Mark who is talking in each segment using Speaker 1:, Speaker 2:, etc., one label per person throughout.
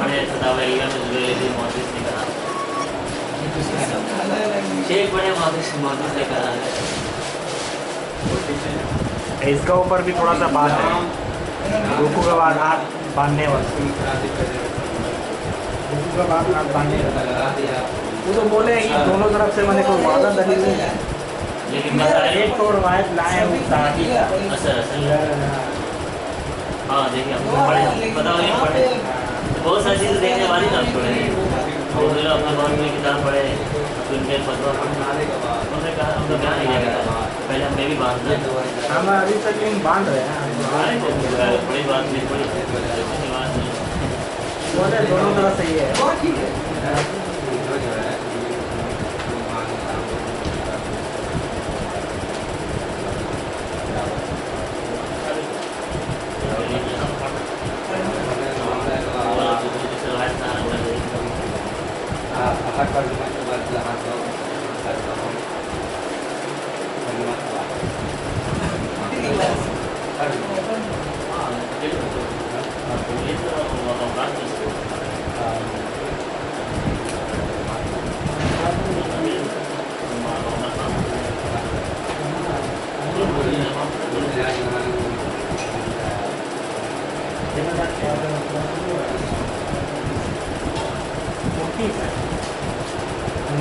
Speaker 1: पढ़े फतावा में जुलैली मोहद्दिस ने कहा, शेख बने मोहद्दिस ने कहा।
Speaker 2: इसका ऊपर भी थोड़ा सा बात है, रुकू के बाद हाथ बांधने वाला, रुकू के बाद हाथ बांधने वाला। वो तो बोले कि दोनों तरफ से मैंने कोई वादा दलील नहीं है,
Speaker 1: लेकिन
Speaker 2: एक तो रवायत लाए हैं ताकि
Speaker 1: असल हाँ देखिए हम पढ़े पता नहीं पढ़े बहुत सारी चीज़ें देखने वाली ना पढ़े अपने बहुत में किताब पढ़े उनके फतवा उन्होंने कहा हम तो क्या नहीं जाएगा पहले हम भी बांध रहे
Speaker 2: हम अभी तक बांध रहे हैं,
Speaker 1: बड़ी बात नहीं बड़ी बात नहीं
Speaker 2: बोले दोनों तरफ सही है।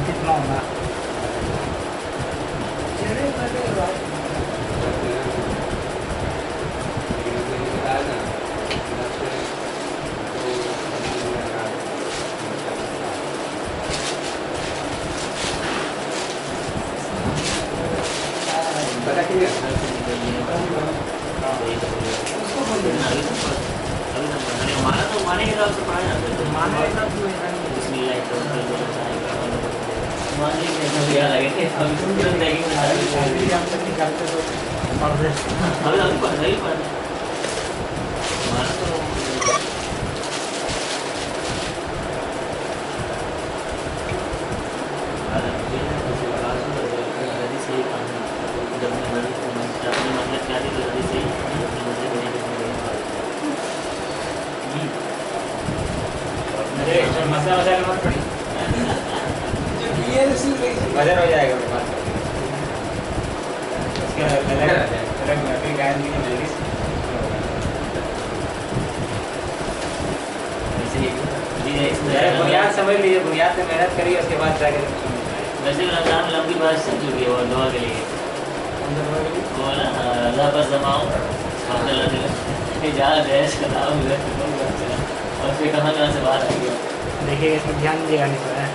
Speaker 2: कितना होना
Speaker 1: हमारा तो माने के हिसाब से पढ़ा जाता है,
Speaker 2: माने हिसाब से
Speaker 1: क्या लगे हम तुरंत देखेंगे अभी पढ़ नहीं पढ़ हमारा तो
Speaker 2: वजन हो जाएगा बुनियाद समझ लीजिए, बुनियाद में मेहनत करिए, उसके बाद जाकर
Speaker 1: वैसे रमजान लंबी बात चल चुकी है और दुआ के लिए वो ना अल्लाह पर जमाओ जहाँ बहस का नाम और फिर कहाँ से बात आई है।
Speaker 2: देखिए इसमें ध्यान दीजिएगा नहीं तो है।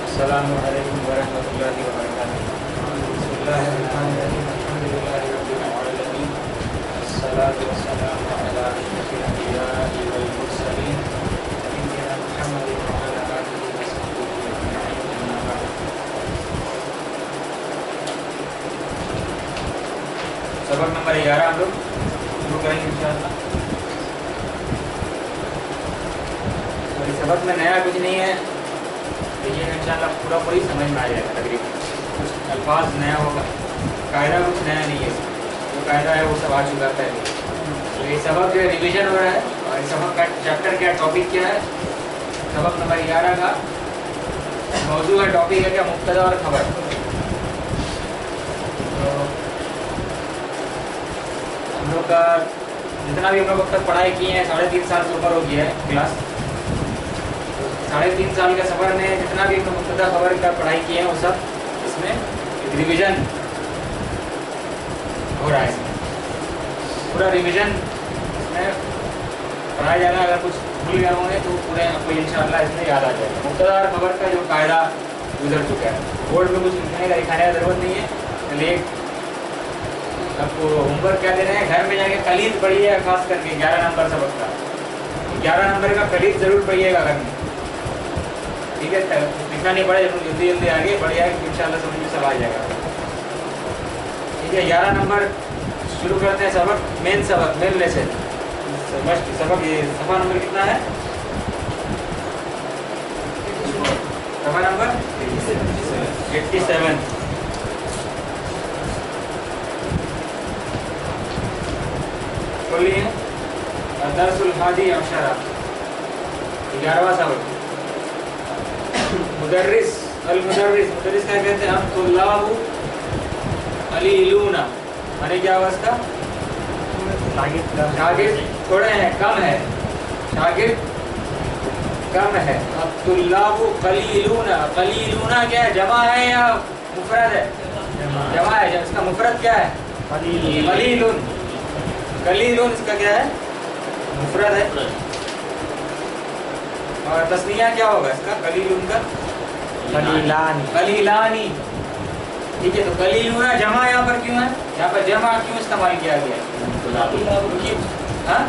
Speaker 2: अस्सलामु अलैकुम वरहमतुल्लाहि वबरकातुहू। बिस्मिल्लाहिर्रहमानिर्रहीम। अल्हम्दुलिल्लाहि रब्बिल आलमीन। अस्सलातु वस्सलामु अला अशरफिल अंबिया'i वल मुरसलीन सय्यिदिना मुहम्मदिन व अला आलिहि व सहबिहि अजमईन। अम्मा बाद। सबक नंबर 11 हम लोग शुरू करेंगे इंशाअल्लाह। तो इस सबक में नया कुछ नहीं है, देखिए इंशाअल्लाह पूरी समझ में आ जाएगा। तकरीबन कुछ अल्फाज नया होगा, कायदा कुछ नया नहीं है, जो कायदा है वो सब आ चुका है। तो ये सबक जो है रिवीजन हो रहा है, और इस सबक का चैप्टर क्या, टॉपिक क्या है, सबक नंबर 11 का मौजू है, टॉपिक है क्या, मुब्तदा और खबर। तो हम लोग का जितना भी हम लोग अब तक पढ़ाई किए हैं 3.5 साल से ऊपर हो गया है क्लास। 3.5 साल के सफ़र में जितना भी मुब्तदा खबर का पढ़ाई किए हैं वो सब इसमें रिवीजन हो रहा है। पूरा रिवीजन इसमें पढ़ाया जाएगा। अगर कुछ भूल गए होंगे तो पूरे आपको इंशाअल्लाह इसमें याद आ जाएगा। मुब्तदा और खबर का जो कायदा गुजर चुका है, बोर्ड में कुछ लिखने का दिखाने का ज़रूरत नहीं है। चलिए आपको होमवर्क क्या दे रहे हैं, घर में जाके कलीद पढ़िए, खास करके 11 नंबर सबक का 11 नंबर का कलीद ज़रूर पढ़िएगा घर में, ठीक है। लिखना नहीं पड़े, जल्दी जल्दी आगे बढ़िया है, इंशाअल्लाह समझ में सब आ जाएगा, ठीक है। 11 नंबर शुरू करते हैं सबक, मेन सबक, मेन लेसन। सबक ये सफा नंबर कितना है? सफा नंबर 87। बोलिए दरसुल हादी अशरा 11वां सबक। मुदर्रिस अल मुदर्रिस, मुदर्रिस क्या कहते हैं? हम तुल्लाबु अलीलूना, माने क्या हुआ इसका? शागिर्द थोड़े हैं, कम है, शागिर्द कम है। अब तुल्लाबु कलीलूना, कलीलूना क्या है? जमा है या मुफरद है? जमा है। जब इसका मुफरद क्या है? कलीलुन। कलीलुन इसका क्या है? मुफरद है। और तस्निया क्या होगा इसका? कलीलुन का कलीलानी, कलीलानी। ठीक है, तो कलीलूना जमा यहाँ पर क्यों है? यहाँ पर जमा क्यों इस्तेमाल किया गया है? हाँ,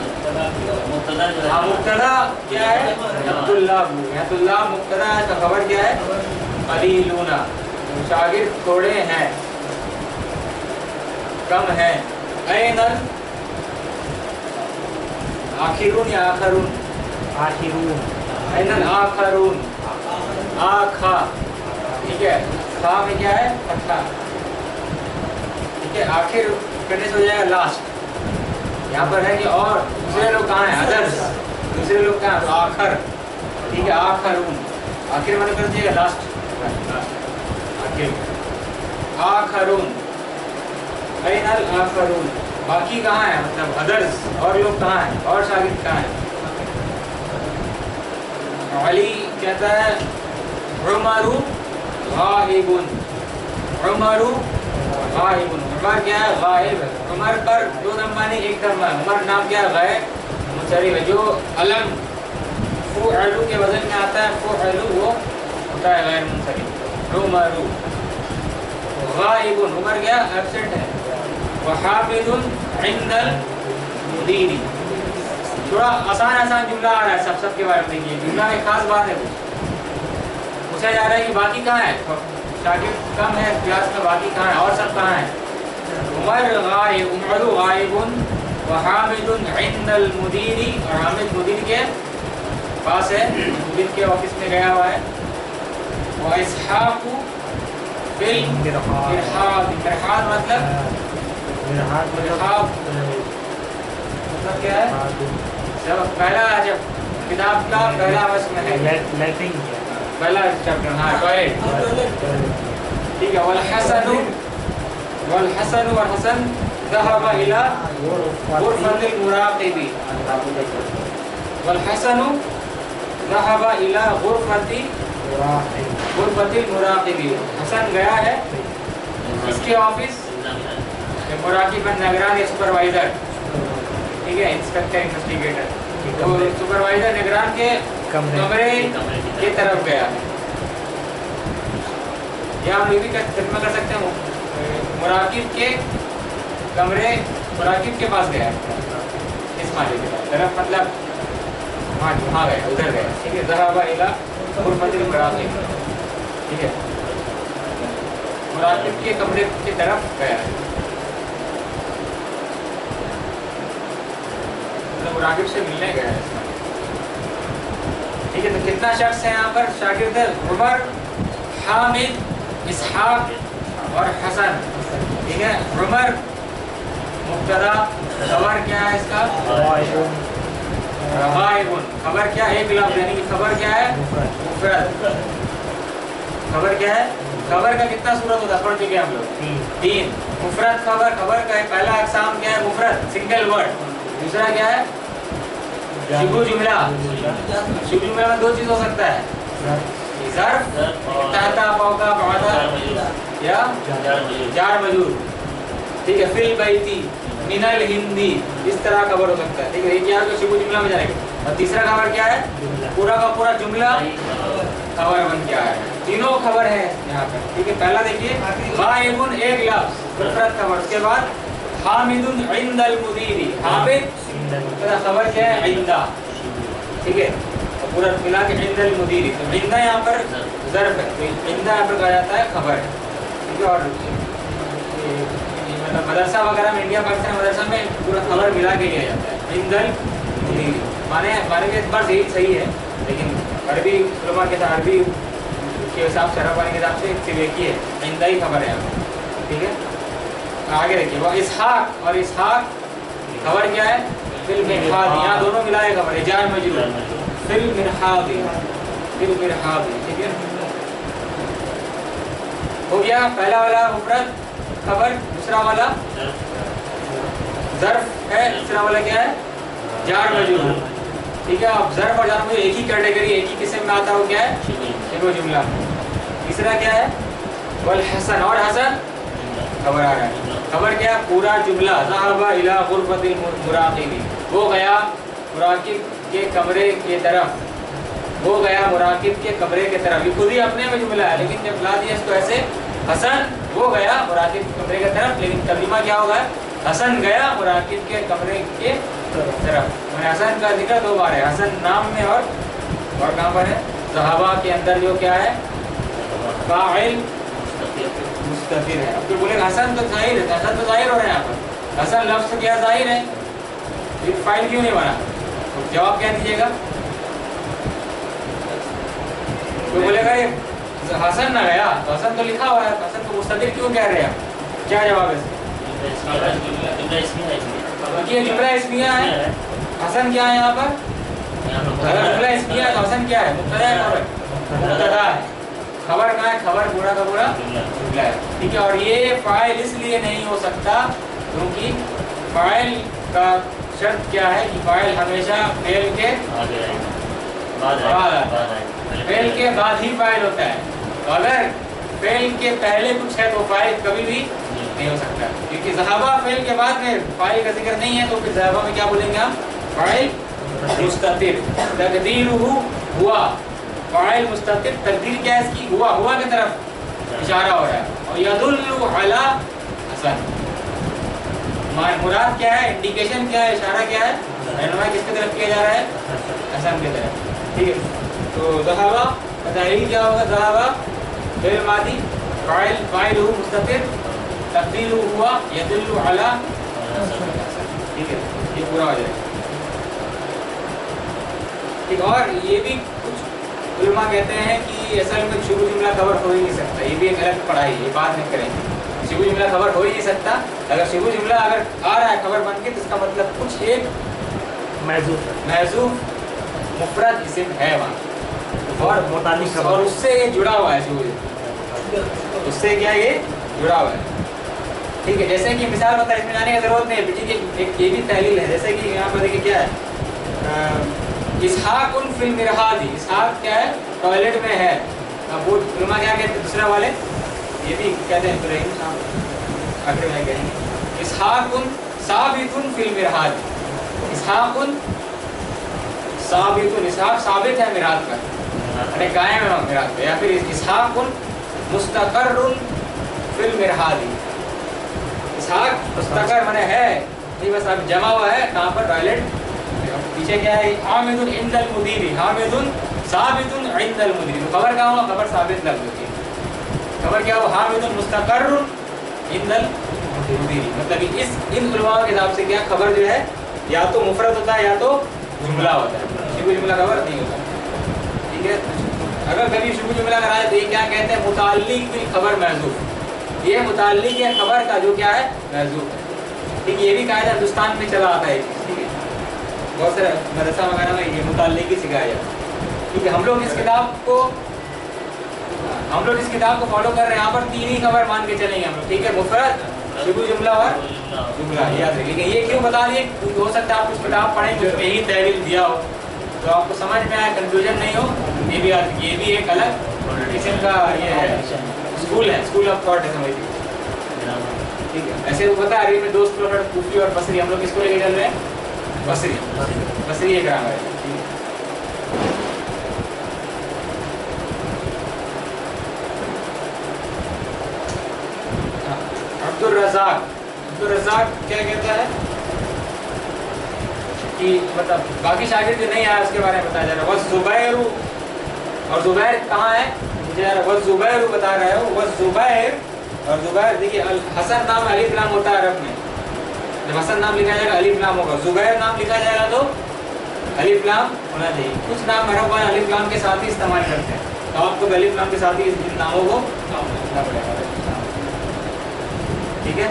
Speaker 2: मुब्तदा क्या है? अब्दुल्लाह। यहाँ तुल्लाह मुब्तदा है, तो खबर क्या है? कलीलूना, शागिर्द थोड़े हैं, कम है। ऐनल आखिरून या आखरून? आखिरून। ऐनल आखरून, आखा। ठीक है, खा में क्या है? फत्हा। ठीक है, आखिर करने से हो जाएगा लास्ट। यहाँ पर है कि और दूसरे लोग कहाँ हैं? अदर्स। दूसरे लोग कहाँ? तो आखर। ठीक है, आखरून। आखिर मतलब कर दिएगा लास्ट, आखिर। आखरून, ऐनल आखरून, बाकी कहाँ है? मतलब अदर्स, और लोग कहाँ हैं? और शागिर्द कहाँ हैं? अली कहता है उमरु गाइबुन, उमरु गाइबुन। उमर क्या है? गायब है। उमर पर दो दम्मा नहीं, एक दम्मा है। उमर नाम क्या है? गायब मुंसरिफ है। जो अलम फुअलु के वजन में आता है, फुअलु, वो होता है गैर मुंसरिफ। उमरु गाइबुन, उमर क्या? एब्सेंट है। वहाफिजुन इंदल मुदीरी। थोड़ा आसान आसान जुमला आ रहा है, सब के बारे में देखिए। जुमला में खास बात है, पूछा जा रहा है कि बाकी कहाँ है? शागिर्द कम है क्लास में, बाकी कहाँ है? और सब कहाँ है? उमर गायब, उमरु गायबुन, व हामिदुन इंदल मुदीरी, और हामिद मुदीर के पास है, मुदीर के ऑफिस में गया हुआ है। व इसहाकु फिल मिरहाद, मिरहाद मतलब मतलब क्या है? जब पहला, जब किताब का पहला वस्म है, पहला चैप्टर, हाँ, टॉयलेट। ठीक है, वल हसनु, वल हसनु, और हसन ज़हबा इला गुरफतिल मुराक़िबी, वल हसनु ज़हबा इला गुरफतिल मुराक़िबी। हसन गया है इसके ऑफिस, मुराक़िबन निगरान, सुपरवाइजर। ठीक है, इंस्पेक्टर, इन्वेस्टिगेटर, तो सुपरवाइजर निगरान के कमरे की तरफ गया। या हम ये भी तर्जुमा कर सकते हैं, मुराकिब के कमरे, मुराकिब के पास गया, इस माले के पास। तरफ मतलब वहाँ गया, उधर गया। ठीक है, ज़हबा इला गुरफतिल मुराक़िब। ठीक है, मुराकिब के कमरे की तरफ गया, मुराकिब से मिलने गया है। ठीक है, तो कितना शख्स है यहाँ पर? शागिर्द उमर, हामिद, इसहाक और हसन। ठीक है, उमर मुब्तदा, खबर क्या है इसका? गायबुन। खबर क्या? एक लफ्ज़, यानी कि खबर क्या है? मुफरद। खबर क्या है? खबर का कितना सूरत होता है? पढ़ चुके हम लोग, 3। मुफरद खबर, खबर का पहला अक़साम क्या है? मुफरद, सिंगल वर्ड। दूसरा क्या है? शुबू जुमला। शुबू जुमला में 2 चीज हो सकता है, ज़र्फ़, ताता, फौका, बादा, या जार मजूर। ठीक है, फिल बैती, मिनल हिंदी, इस तरह खबर हो सकता है। ठीक है, ये क्या है? शुबू जुमला में जाएगा। और तीसरा खबर क्या है? पूरा का पूरा जुमला खबर बन क्या है। तीनों खबर है यहाँ पर। ठीक है, पहला देखिए, गायबुन एक लफ्ज़, मुफरद खबर। उसके बाद हामिदुन इंदल मुदीरी, हामिद खबर क्या है? इंदा। ठीक है, तो पूरा मिला के इंदल मुदीरी, तो इंदा यहाँ पर ज़र्फ़ है, तो इंदा यहाँ पर कहा जाता है खबर। ठीक है, और मतलब मदरसा वगैरह में, इंडिया पाकिस्तान मदरसा में पूरा खबर मिला के लिया जाता है। इंदल मुदीरी माने हमारे के एतबार से सही है, लेकिन अरबी उलमा के साथ अरबी के हिसाब से, अरब वाले के हिसाब से सिर्फ एक ही है, इंदा ही खबर है यहाँ, ठीक है। आगे देखिए, वो इसहाक और इसहाक खबर क्या है, फिल मिरहादी, यहाँ दोनों मिला है खबर है, जार मजरूर, फिल मिरहादी, फिल मिरहादी, ठीक है। हो गया पहला वाला मुफरद खबर, दूसरा वाला ज़र्फ है, तीसरा वाला क्या है, जार मजरूर, ठीक है। अब ज़र्फ और जार मजरूर एक ही कैटेगरी, एक ही किस्म में आता है, वो क्या है, शिबह जुमला। तीसरा क्या है, वल हसन, और हसन खबर आ रहा है, खबर क्या है, पूरा जुमला, ज़हबा इला गुरफतिल मुराक़िबी, वो गया मुराक़िब के कमरे की तरफ, वो गया मुराक़िब के कमरे की तरफ, ये खुद ही अपने में जुमला है, लेकिन जब ला दिया इसको ऐसे, हसन वो गया मुराक़िब के कमरे की तरफ, लेकिन तर्जुमा क्या होगा, हसन गया मुराक़िब के कमरे के तरफ। मैंने हसन का जिक्र 2 बार है, हसन नाम में और कहाँ पर है, ज़हबा के अंदर जो क्या है, फ़ाइल मुस्ततिर है। अब तो बोलेगा हसन तो ज़ाहिर है, हसन तो ज़ाहिर हो रहा है यहाँ पर, हसन लफ्ज़ क्या ज़ाहिर है, ये फाइल क्यों नहीं बना, तो जवाब क्या दीजिएगा, तो बोलेगा ये हसन ना गया, तो हसन तो लिखा हुआ है, हसन को मुस्ततिर क्यों कह रहे हैं, क्या जवाब है, ये जुमला इस्मिया है, हसन क्या है यहाँ पर, अगर जुमला इस्मिया है तो हसन क्या है, मुब्तदा है, मुब्तदा है, खबर कहाँ है, खबर पूरा का पूरा जुमला है, ठीक है। और ये फाइल इसलिए नहीं हो सकता क्योंकि फाइल का शर्त क्या है कि फाइल हमेशा फेल के फेल के बाद ही फाइल होता है, तो अगर फेल के पहले कुछ है तो फाइल कभी भी नहीं हो सकता, क्योंकि ज़हबा फेल के बाद में फाइल का जिक्र नहीं है, तो फिर ज़हबा में क्या बोलेंगे हम, फाइल मुस्ततिर, तकदीरुहु हुआ, फाइल मुस्ततिर, तकदीर क्या है इसकी, हुआ की तरफ इशारा हो रहा है, और यदुल्लु अला हसन, मुराद क्या है, इंडिकेशन क्या है, इशारा क्या है, रहनुमाई किसकी तरफ किया जा रहा है, हसन की तरफ, ठीक है। तो ज़हबा तहरीर क्या होगा, ज़हबा फ़िल मादी, फाइलुहु मुस्ततिर, तकदीरुहु हुआ, यदुल्लु अला हसन, ठीक है, ये पूरा हो जाएगा, ठीक। और ये भी कुछ उलमा कहते हैं कि असल में शुरू जुमला खबर हो ही नहीं सकता, ये भी एक अलग पढ़ाई है, ये बात नहीं करेंगे, शुरू जुमला खबर हो ही नहीं सकता, अगर शुरू जुमला अगर आ रहा है खबर बन के, तो इसका मतलब कुछ एक महज़ूफ़ मुफरद इस्म है वहाँ, और उससे ये जुड़ा हुआ है, शुरू उससे क्या ये जुड़ा हुआ है, ठीक है। जैसे कि मिसाल बता, इसमें जाने की ज़रूरत नहीं है, बेटी की एक ये भी तहलील है, जैसे कि यहाँ पर देखिए क्या है, इसहाकुन फिल मिरहादी, इसहाक क्या है, टॉयलेट में है, अब वो उलमा क्या कहते हैं, दूसरा वाले ये भी कहते हैं, इब्राहीम साहब आखिर में कहेंगे, इसहाकुन साबितुन फिल मिरहादी, इसहाकुन साबितुन, इसहाक साबित है मिराद पर, अरे कायम है मिराद पर, या फिर इसहाकुन मुस्तकर्रुन फिल मिरहादी, इसहाक मुस्तकर माने है, नहीं बस अब जमा हुआ है कहाँ पर, टॉयलेट, पीछे क्या है, हामिदुन इंदल मुदीरी, हामिदुन साबितुन इंदल मुदीरी, तो खबर क्या हुआ, खबर साबित लग होती है, खबर क्या हुआ, हामिदुन मुस्तकर्रुन इंदल मुदीरी, मतलब इन उलमाओं के हिसाब से क्या खबर जो है या तो मुफरद होता है या तो जुमला होता है, शुरू जुमला खबर नहीं होता, ठीक है। अगर कभी शुरू जुमला अगर आए तो ये क्या कहते हैं, मुताल्लिक बिल खबर महज़ूफ़, ये मुताल्लिक है खबर का जो क्या है, महज़ूफ़ है, ठीक है। ये भी कायदा हिंदुस्तान में चला आता है, ठीक है, बहुत सारे मदरसा वगैरह में ये मुताल्लिक ही सिखाया जाता है, ठीक है। हम लोग इस किताब को फॉलो कर रहे हैं, यहाँ पर 3 ही खबर मान के चलेंगे हम लोग, ठीक है, मुफरद, शुरू जुमला और जुमला, याद रखिए। लेकिन ये क्यों बता दिए, हो सकता है आप कुछ किताब पढ़ें जिसमें यही तहरीर दिया हो, तो आपको समझ में आए, कंफ्यूजन नहीं हो, ये भी याद, ये भी एक अलग किस्म का ये है, स्कूल है, स्कूल ऑफ थॉट है, समझिए, ठीक है। ऐसे तो पता है, अरबी में 2 स्कूल, कूफी और बसरी, हम लोग किसको लेके चल रहे हैं, बसरी एक ग्रामर है, ठीक है। अब्दुल रज़ाक क्या कहता है कि मतलब बाकी शागिर्द जो नहीं आया उसके बारे में बताया जा रहा है, वह ज़ुबैर, और ज़ुबैर कहाँ है, मुझे यार वह ज़ुबैर बता रहा है, वह ज़ुबैर और जुबैर, देखिए हसन नाम अलिफ लाम होता है अरब में, जब हसन नाम लिखा जाएगा अलिफ लाम होगा, जुबैर नाम लिखा जाएगा तो अलिफ लाम होना चाहिए। कुछ नाम अरब वाले अलिफ लाम के साथ ही इस्तेमाल करते हैं, तो आपको अलिफ लाम के साथ ही इन नामों को लिखना पड़ेगा, ठीक है।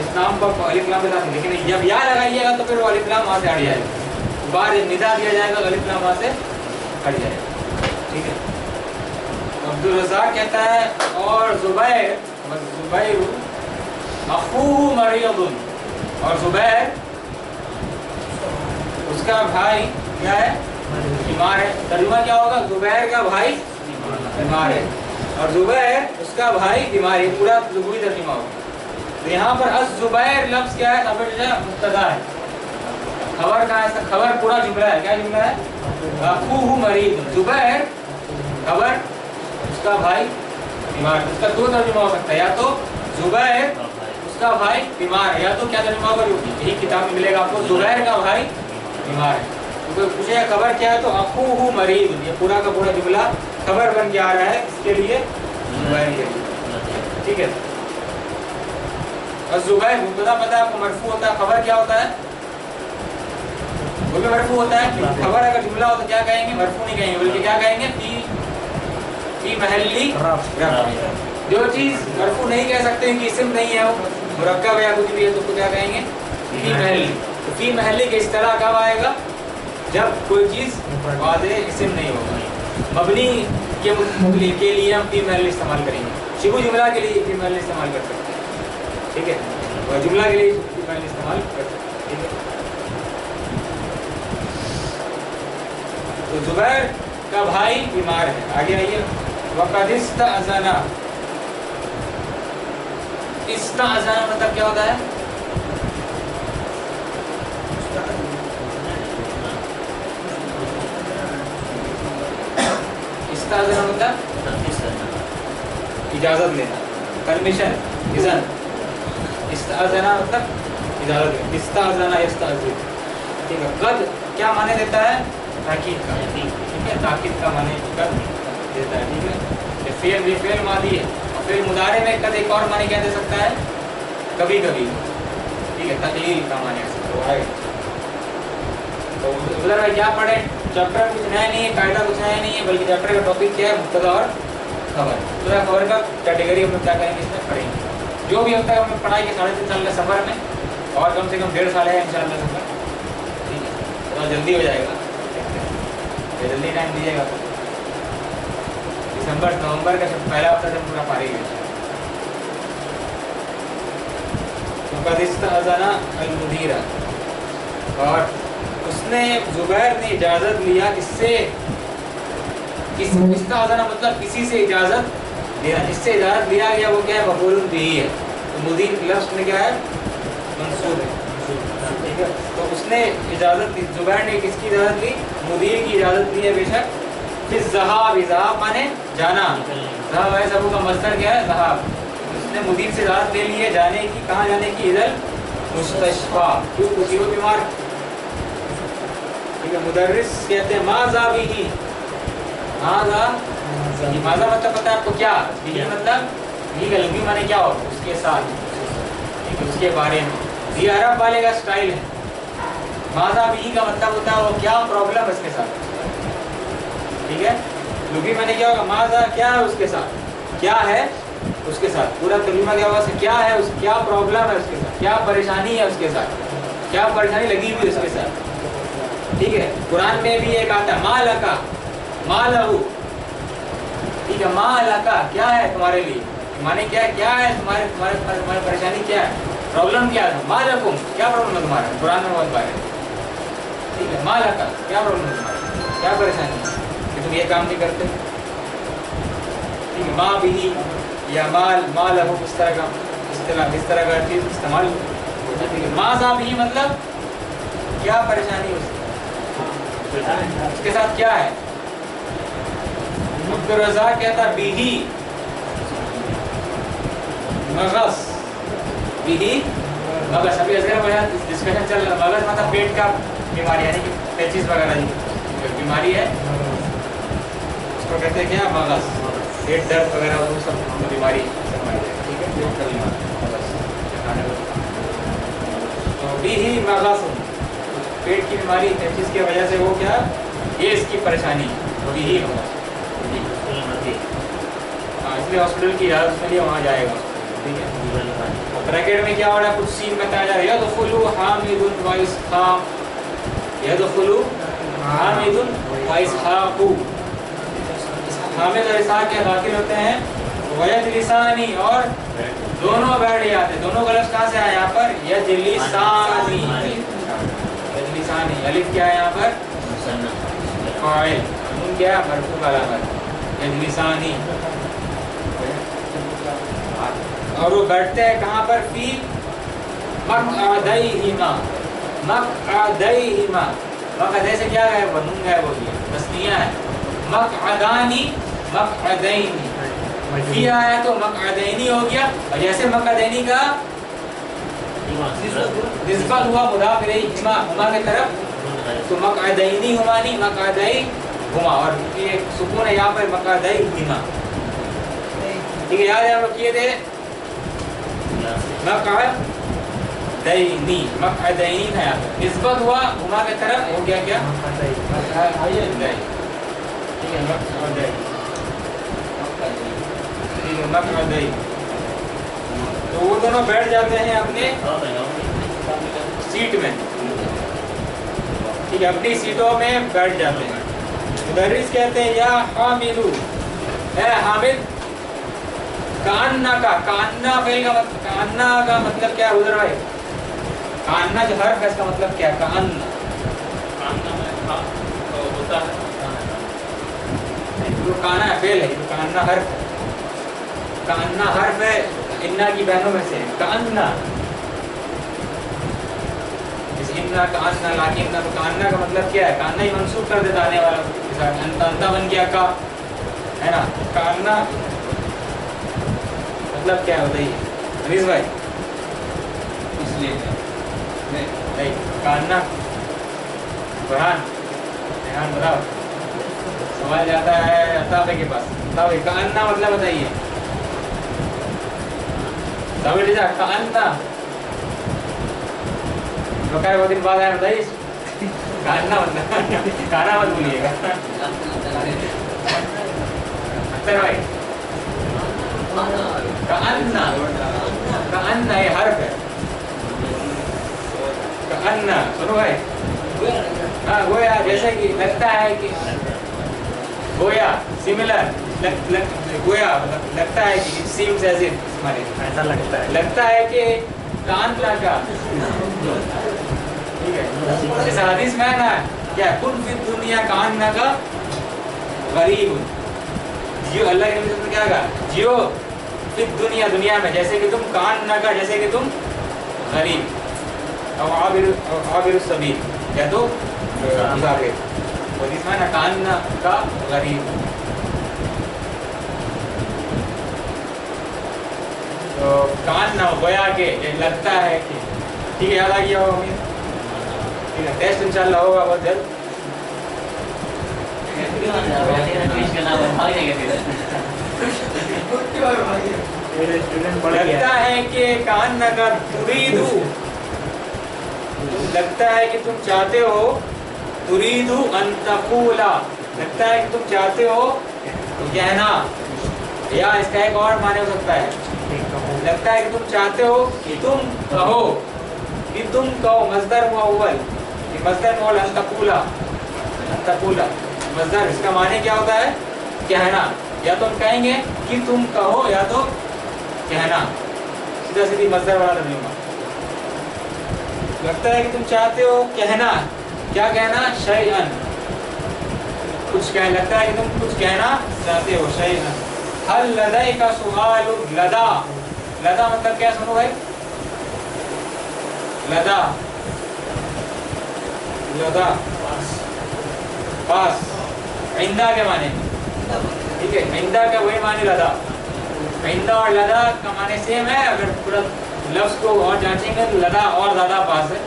Speaker 2: इस नाम को अलिफ लाम के साथ, लेकिन जब या लगाइएगा तो फिर वो अलिफ लाम वहाँ से हट जाएगा, बाहर जब निदा दिया जाएगा अलिफ लाम वहाँ से हट जाएगा, ठीक है। अब्दुल रज़ाक कहता है और जुबैर अखूहु मरीदुन, और जुबैर उसका भाई क्या है, बीमार है। तर्जुमा क्या होगा, जुबैर का भाई बीमार है और जुबैर उसका भाई बीमार है, पूरा लुग़वी तर्जुमा होगा। तो यहाँ पर अस जुबैर लफ्ज़ क्या है, खबर मुब्तदा है, खबर का है, खबर पूरा जुमला है, क्या जुमला है, अखूहु मरीदुन, जुबैर खबर उसका भाई बीमार। उसका दो तर्जुमा हो सकता है, या तो जुबैर उसका भाई बीमार है, या तो क्या तर्जुमा होगा, यही किताब में मिलेगा आपको, जुबैर का भाई बीमार है। तो पूछेगा खबर क्या है, तो अखूहु मरीद, ये पूरा का पूरा जुमला खबर बन के आ रहा है, इसके लिए जुबैर के लिए, ठीक है। और जुबैर मुब्तदा पता है आपको, मरफू होता है, खबर क्या होता है, वो भी मरफू होता है। खबर अगर जुमला हो तो क्या कहेंगे, मरफू नहीं कहेंगे, बल्कि क्या कहेंगे, फी महल्ली रफ़। जो चीज़ मरफू नहीं कह सकते कि इस्म नहीं है, वो मुरक्कब या कुछ भी है, तो उसको क्या कहेंगे, फी महल्ली। तो फी महल्ली के इस्तिलाह कब आएगा, जब कोई चीज़ वाज़े इस्म नहीं होगा। मबनी के लिए हम फी महल्ली इस्तेमाल करेंगे, शिबु जुमला के लिए फी महल्ली इस्तेमाल कर सकते हैं, ठीक है, और जुमला के लिए फी महल्ली इस्तेमाल कर सकते हैं, ठीक है। तो जुबैर का भाई बीमार है, आगे आइए। वक़द इस्तअज़ना, इस्तअज़ना मतलब क्या होता है, इस्तअज़ना मतलब इजाज़त लेना, परमिशन, इज़न। इस्तअज़ना मतलब इजाज़त लेना, इस्तअज़ना यस्तअज़िन, ठीक है। क़द क्या माने देता है, ताकीद का, ठीक है, ताकीद का माने क़द देता है, ठीक है। फेल भी फेल मादी है, और फिर मुदारे में कद एक और माने क्या दे सकता है, कभी कभी, ठीक है, तक़लील का माने तो आएगा। तो उधर में क्या पढ़े, चैप्टर कुछ नया नहीं है, कायदा कुछ नया नहीं है, बल्कि चैप्टर का टॉपिक क्या है, मुब्तदा और खबर। मुब्तदा खबर का कैटेगरी हम लोग क्या करेंगे, इसमें पढ़ेंगे। जो भी होता है हम लोग पढ़ाई के 3.5 साल का सफ़र में, और कम से कम 1.5 साल है इंशाअल्लाह सफ़र, ठीक है, तो जल्दी हो जाएगा, जल्दी टाइम दीजिएगा। दिसंबर नवंबर का पहला हफ्ता जब पूरा फारिग है। वक़द इस्तअज़ना अल-मुदीरा, और उसने जुबैर ने इजाज़त लिया, इससे इस्तअज़ना मतलब किसी से इजाज़त लेना, जिससे इजाज़त लिया गया वो क्या है, मफ़ऊल बिही है। तो मुदीर लफ्ज़ में क्या है, मंसूब है, ठीक है। तो उसने इजाज़त ली, जुबैर ने किसकी इजाज़त ली, मुदीर की इजाज़त ली है बेशक। फिर ज़हाब, ज़हाब माने जाना, ज़हाब है सबू का मस्दर क्या है, ज़हाब। उसने मुदीर से इजाज़त ले ली है जाने की, कहाँ जाने की, इधर मुस्तशफ़ा, क्यों कुछ वो बीमार, ठीक है। मुदर्रिस कहते हैं माज़ा बिही, माज़ा मतलब पता है आपको क्या, बिही मतलब बिही का लुग़वी माने क्या हो, उसके साथ, ठीक है, उसके बारे में। ये अरब वाले का स्टाइल है। माज़ा बिही का मतलब होता है वो क्या प्रॉब्लम है उसके साथ, ठीक है। लुग़वी माने क्या होगा, माज़ा क्या है उसके साथ, क्या है उसके साथ, पूरा तर्जुमा क्या होगा, क्या है उस, क्या प्रॉब्लम है उसके साथ, क्या परेशानी है उसके साथ, क्या परेशानी लगी हुई उसके साथ, ठीक है। कुरान में भी एक आता है मालका, मालहू, ठीक है, मालका क्या है तुम्हारे लिए, माने क्या क्या है तुम्हारे तुम्हारे तुम्हारी परेशानी क्या है, प्रॉब्लम क्या है, मालकुम क्या प्रॉब्लम है तुम्हारा, कुरान में बहुत बार है, ठीक है। मालका क्या प्रॉब्लम है तुम्हारा, क्या परेशानी है कि तुम ये काम नहीं करते, ठीक है। माँ भी या माल मालहू, इस तरह का चीज़ इस्तेमाल होता है, ठीक है। माज़ा भी मतलब क्या परेशानी उसके साथ क्या है। अब्दुल रज़ाक कहता है बिही मगज़, बिही मगज़, अभी असगर में डिस्कशन चल रहा है। मगज़ मतलब पेट का बीमारी, यानी कि पेचिस वगैरह की बीमारी है, उसको कहते हैं क्या, मगज़, पेट दर्द वगैरह वो सब बीमारी सब बिही मगज़ुन, पेट की बीमारी जिसकी वजह से वो क्या, ये इसकी परेशानी बिही मगज़, इसलिए हॉस्पिटल की इजाज़त के लिए वहाँ जाएगा, ठीक है। और ब्रैकेट में क्या हो रहा है, कुछ सीन बताया जा रहा है, यदखुलु हामिदुन व इसहाक़, यदखुलु हामिदुन व इसहाक़, हामिद और इसहाक़ के दाखिल होते हैं, वयजलिसानी, और दोनों बैठ जाते हैं। दोनों का लफ्ज़ कहाँ से आया यहाँ पर, यजलिसानी, यजलिसानी, अलिफ क्या है यहाँ पर, फाइल, नून क्या है, मरफू का अलामत, यजलिसानी। और वो बैठते हैं कहाँ पर, फी मक़अदैहिमा, मक़अदैहिमा, मक़अदै से क्या है, वो नून है, वो ये तस्निया है, मक़अदानी, मक़अदैनी, फी आया तो मक़अदैनी हो गया, और जैसे मक़अदैनी का निस्बत हुआ मुदाफ़ इलैहिमा, हुमा की तरफ, तो मक़अदैनी हुमानी, मक़अदै हुमा, और ये सुकून है यहाँ पर मक़अदैहिमा, ठीक है। याद है आप लोग किए थे, मक़अदैनी, मक़अदैनी था यहाँ पर, निस्बत हुआ हुमा की तरफ, हो गया क्या, मक़अदै, ठीक है, मक़अदै, मक़अदै। तो वो दोनों बैठ जाते हैं अपने सीट में, ठीक है, अपनी सीटों में बैठ जाते हैं। मुदर्रिस कहते हैं, या हामिदु, है हामिद, कान्ना का, कान्ना फेल का मतलब, कान्ना का मतलब क्या है उधर भाई, कान्ना जो हर्फ है इसका मतलब क्या है, कान्ना, कान्ना में होता है, जो काना है फेल है, जो कान्ना हर्फ है, कान्ना हर्फ है इन्ना की बहनों में से, कान्ना, इस इन्ना कान्ना लाकिन्ना, तो कान्ना का मतलब क्या है, कान्ना ही मंसूब कर देता आने वाला के साथ, अंता बन गया का, है ना, कान्ना मतलब क्या है बताइए अनीस भाई, इसलिए नहीं कान्ना, फरहान बताओ, सवाल जाता है अताबे के पास, बताओ कान्ना मतलब बताइए, कान्ना, बहुत दिन बाद आया, बताइए कान्ना मतलब, काना मत भूलिएगा, अख्तर भाई, कान्ना, कान्ना ये हर्फ है, कान्ना, सुनो भाई, हाँ गोया, जैसे कि लगता है कि, गोया सिमिलर, गोया मतलब लगता है कि, सीम्स एज इफ, ऐसा लगता है कि कान्ना का, ठीक है, जैसा हदीस में है ना, क्या कुन फिद दुनिया कान्ना का गरीब, जियो, अल्लाह के नबी ने क्या कहा, जियो फिद दुनिया, दुनिया में जैसे कि तुम, कान्ना का जैसे कि तुम गरीब, और आबिर सबील, या तो मुसाफिर, हदीस में ना कान्ना का गरीब, तो कान्ना गोया के, लगता है कि, ठीक है, याद आ गया होगा हमें, ठीक है, टेस्ट इंशाल्लाह होगा बहुत जल्द, लगता है कि कान्ना का तुरीदू, लगता है कि तुम चाहते हो, तुरीदू अन तक़ूला, लगता है कि तुम चाहते हो कहना, या इसका एक और माने हो सकता है, लगता है कि तुम चाहते हो कि तुम कहो, कि तुम कहो, मज़दर हुआ अव्वल, कि मज़दर हुआ अन तक़ूला, अन तक़ूला मज़दर, इसका माने क्या होता है, कहना, या तो हम कहेंगे कि तुम कहो, या तो कहना, सीधा सीधी मज़दर वाला तर्जुमा। लगता है कि तुम चाहते हो कहना, क्या कहना, शैअन, कुछ कहना, लगता है कि तुम कुछ कहना चाहते हो, शैअन। हल लदाई का सुआल, लदा, लदा मतलब क्या, सुनो भाई, लदा, लदा पास, इंदा के माने, ठीक है, इंदा का वही माने लदा, इंदा और लदा का माने सेम है, अगर पूरा लफ्ज़ को और जांचेंगे तो लदा और ज़्यादा पास है,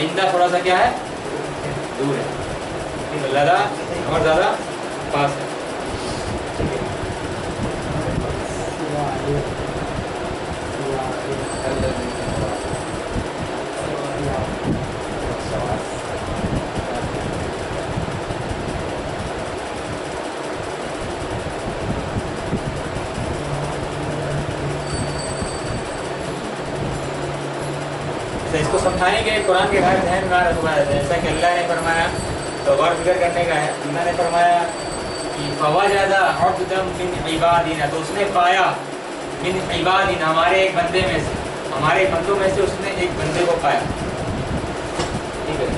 Speaker 2: इंदा थोड़ा सा क्या है, दूर है, ठीक है, लदा और ज़्यादा पास है, ठीक है। इसको समझाने के लिए कुरान के हर जहन में रखवाया जाता है। जैसा कि अल्लाह ने फरमाया, तो गौर फिक्र करने का है। अल्लाह ने फरमाया कि फवाजदा अब्दम मिन इबादिना, तो उसने पाया मिन इबादिना, हमारे एक बंदे में से, हमारे बंदों में से उसने एक बंदे को पाया। ठीक है,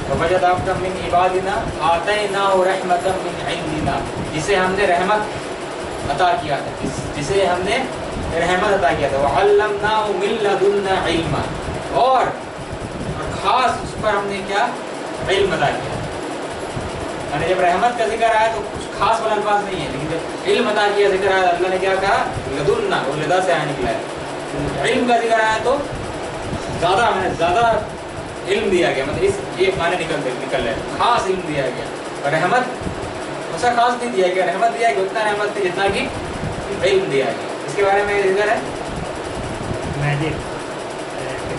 Speaker 2: फवाजदा अब्दम मिन इबादिना आतैनाहु रहमतम मिन इंदिना, जिसे हमने रहमत अता किया था, जिसे हमने रहमत अता किया था। वअल्लमनाहु मिन लदुन्ना इल्मा, और खास उस पर हमने क्या इल्म अता किया। यानी जब रहमत का जिक्र आया तो कुछ खास वाला अल्फाज नहीं है, लेकिन जब इल्म अता किया जिक्र आया, अल्लाह ने क्या कहा, लदुन्ना, वो लदा से आया निकला है। इल्म का जिक्र आया तो ज़्यादा, मैंने ज़्यादा इल्म दिया गया, मतलब इस एक माने निकल रहे, खास इल्म दिया गया। और रहमत ऐसा खास नहीं दिया गया, रहमत दिया गया उतना रहमत थी जितना कि इल्म दिया गया। इसके बारे में जिक्र है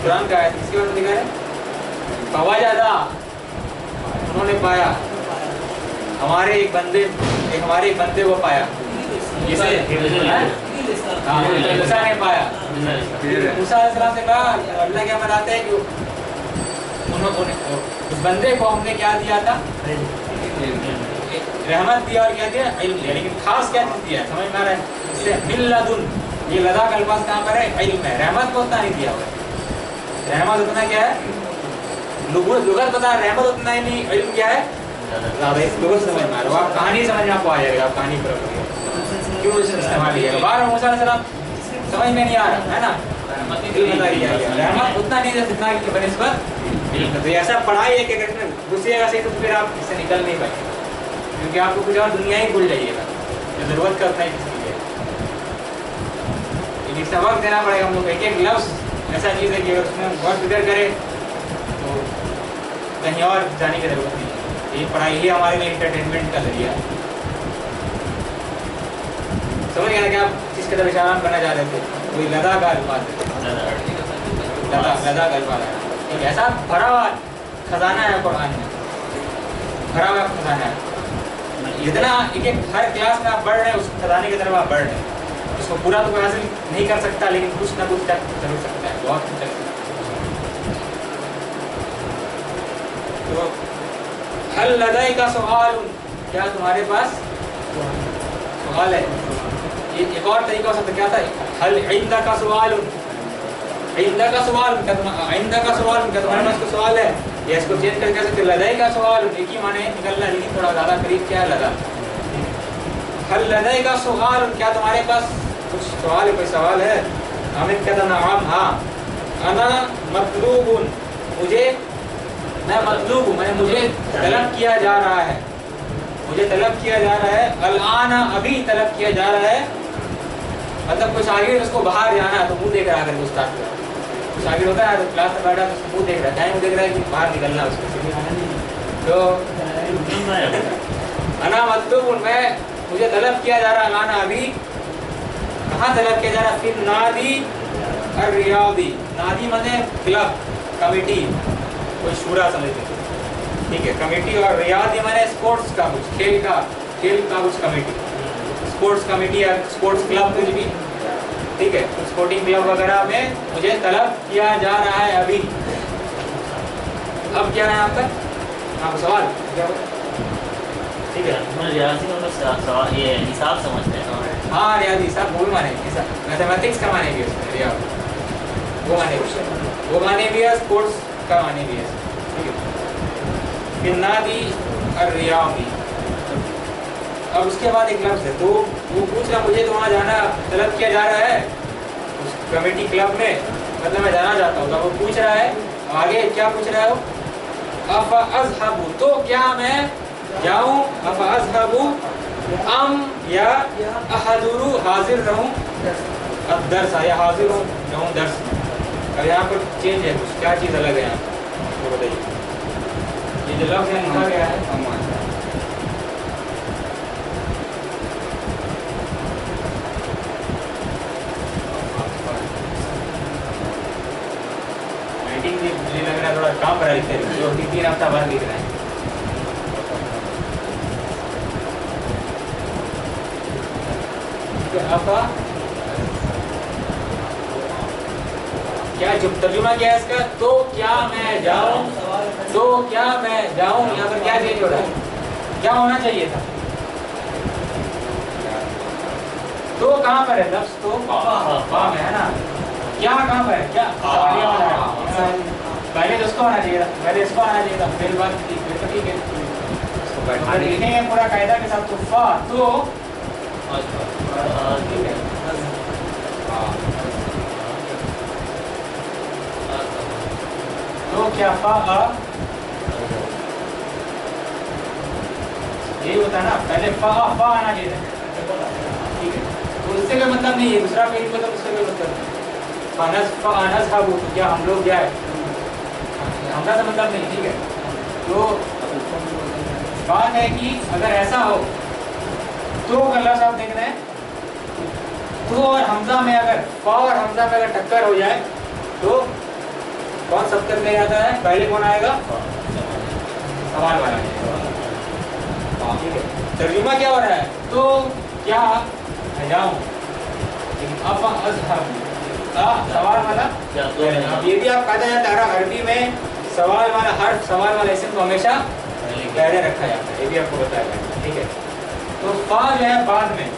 Speaker 2: कुरान का है, इसके बारे में जिक्र है फवाजदा, उन्होंने पाया, हमारे एक बंदे को पाया, जिसे मूसा ने पाया। मूसा अलैहिस्सलाम से कहा, अल्लाह क्या बताते हैं कि उन्होंने उस बंदे को हमने क्या दिया था, रहमत दिया और क्या दिया, इल्म दिया। लेकिन खास क्या चीज़ दिया, समझ में आ रहा है? इससे मिन लदुन, ये लदा का अल्फाज कहाँ पर है, इल्म है। रहमत को उतना नहीं दिया हुआ है, रहमत उतना क्या है, लुगत पता है, रहमत उतना ही नहीं, इल्म क्या है ज़्यादा। इस लुगत समझ में आ रहा है, आप कहानी समझ में आपको आ जाएगा, आप कहानी पर क्यों इस्तेमाल किया बार मूसा अलैहिस्सलाम समझ में नहीं आ रहा है ना, रहमत उतना नहीं जितना कि बनिस्बत। तो ऐसा पढ़ाई है कि अगर घुसिएगा सही तो फिर आप इससे निकल नहीं पाएंगे, क्योंकि आपको कुछ और दुनिया ही भूल जाइएगा, जो ज़रूरत का उतना ही किसी है। लेकिन सबक देना पड़ेगा हम लोग, एक एक लफ्ज़ ऐसा चीज़ है कि अगर उसमें बहुत फिक्र करे तो कहीं और जाने की ज़रूरत नहीं है। ये पढ़ाई ही हमारे लिए इंटरटेनमेंट का जरिया है। समझ गया ना कि आप किस तरफ इशारा करना चाह रहे थे, वही लदा का अल्फाज है, लदा का अल्फाज है। एक ऐसा भरा हुआ खजाना है कुरान में, भरा हुआ खजाना है, जितना एक एक हर क्लास में आप बढ़ रहे हैं उस खजाने की तरफ आप बढ़ रहे हैं। उसको पूरा तो कोई हासिल नहीं कर सकता, लेकिन कुछ ना कुछ तक जरूर सकता है, बहुत कुछ तक। तो हल लदाई का सवाल, क्या तुम्हारे पास सवाल है? ये एक और तरीका हो सकता क्या था, हल इंदा का सवाल, इंदा का सवाल, इंदा का सवाल, क्या तुम्हारे पास कोई सवाल है? या इसको चेंज करके कह सकते लदाई का सवाल, एक ही माने निकलना, लेकिन थोड़ा ज़्यादा करीब क्या है लदा। हल लदाई का सवाल, क्या तुम्हारे पास कुछ सवाल है, कोई सवाल है? हामिद कहता नाम, हाँ, अना मतलूबुन, मुझे, मैं मतलूब हूँ, मैंने मुझे तलब किया जा रहा है, मुझे तलब किया जा रहा है, अल-आना, अभी तलब किया जा रहा है। मतलब कुछ आगे उसको बाहर जाना है तो मुंह देख रहा है, अगर स्टार्ट किया कुछ आगे होता है तो क्लास में बैठा तो उसको मुंह देख रहा है, टाइम देख रहा है कि बाहर निकलना उसको। तो अना मतलब मैं, मुझे तलब किया जा रहा है, अलाना अभी, कहाँ तलब किया जा रहा है? फिर नादी और रियादी, नादी माने क्लब, कमेटी, कोई शूरा समझ लीजिए, ठीक है, कमेटी। और रियादी माने स्पोर्ट्स का कुछ, खेल का कुछ कमेटी, स्पोर्ट्स कमेटी या स्पोर्ट्स क्लब कुछ भी, ठीक है, कुछ स्पोर्टिंग क्लब वगैरह में मुझे तलब किया जा रहा है अभी। अब क्या है आपका सवाल क्या हो? ठीक है,
Speaker 1: रियाजी का मतलब सवाल ये हिसाब समझते हैं।
Speaker 2: हाँ, रियाजी हिसाब वो भी माने, मैथमेटिक्स का माने भी है, रियाज वो माने भी है, स्पोर्ट्स का माने भी है, ठीक है। फिर नादी और रियादी। अब उसके बाद एक लफ्ज़ है, तो वो पूछ रहा मुझे तो वहाँ जाना तलब किया जा रहा है उस कमेटी क्लब में, मतलब मैं जाना चाहता हूँ। तो वो पूछ रहा है आगे, क्या पूछ रहा है वो? अफ़ अज़हबु, तो क्या मैं जाऊँ, अफ़ अज़हबु अम, या अहज़ुरु, हाजिर रहूँ, दर्स, या हाजिर रहूँ दर्स में। अब यहाँ पर चेंज है कुछ, क्या चीज़ अलग है यहाँ, वो बताइए। ये जो लफ्ज़ है लिखा गया है, लग रहा है थोड़ा काम करा लिखते हैं, जो 3 हफ्ता बाद लिख रहे हैं। क्या जो तर्जुमा क्या है इसका, तो क्या मैं जाऊं, तो क्या मैं जाऊं, यहाँ पर क्या चेंज हो रहा है, क्या होना चाहिए था, तो कहाँ पर है लफ्ज, तो फा में है ना, क्या कहाँ पर है, क्या सवालिया वाला है, पहले तो उसको आना चाहिए था, पहले इसको आना चाहिए था, फिर बात फिर तो ठीक है, लिखेंगे पूरा कायदा के साथ, तो फा तो ठीक है, तो क्या फा यही होता है ना, पहले फा आना चाहिए, ठीक है, तो इससे कोई मतलब नहीं है, दूसरा कोई मतलब उससे कोई मतलब नहीं, फानस हाबू तो क्या हम लोग जाए, हमरा से मतलब नहीं, ठीक है, तो बात है कि अगर ऐसा हो तो अल्लाह साहब देख रहे हैं, तो और हमजा में अगर फा और हमजा में अगर टक्कर हो जाए तो कौन सबकर ले जाता है, पहले कौन आएगा, सवाल वाला, ठीक है, तर्जुमा क्या हो रहा है, तो क्या मैं जाऊं, सवाल वाला, अब ये भी आप कहते हैं तारा अरबी में सवाल वाला हर सवाल वाला इसम को हमेशा पहले रखा जाता है, ये भी आपको बताया गया, ठीक है, तो फा जो है बाद में,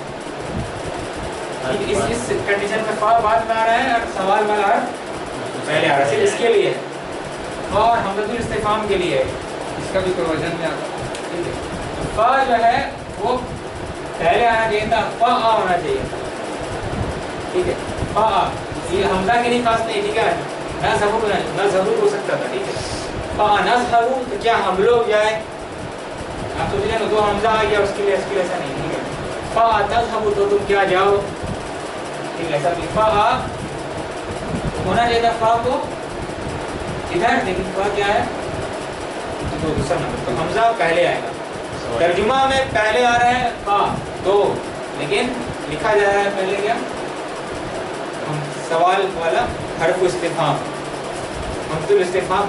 Speaker 2: इस कंडीशन में फा बाद में आ रहा है और सवाल वाला हर पहले आ रहा है, सिर्फ इसके लिए और हमदुल इस्तिफाम के लिए, इसका भी प्रोविजन में आता है, ठीक है, फा जो है वो पहले आना चाहिए था, फा होना चाहिए था, ठीक है, फा ये हमजा के लिए खास नहीं, ठीक है, ना ज़रूर हो सकता था, ठीक है, फा नज़हबू तो क्या हम लोग जाए, आप सोच रहे दो हमजा आ गया उसके लिए ऐसा नहीं, ठीक है, फा तज़हबू तो तुम क्या जाओ, ठीक है, ऐसा भी फा होना चाहिए था, फा को इधर, लेकिन फा क्या है तो दूसरा नंबर, तो हमजा पहले आएगा, तर्जुमा में पहले आ रहा है फा तो, लेकिन लिखा जा रहा है पहले क्या, सवाल वाला हरफ इस्तिफाम, हमदुल इस्तिफाम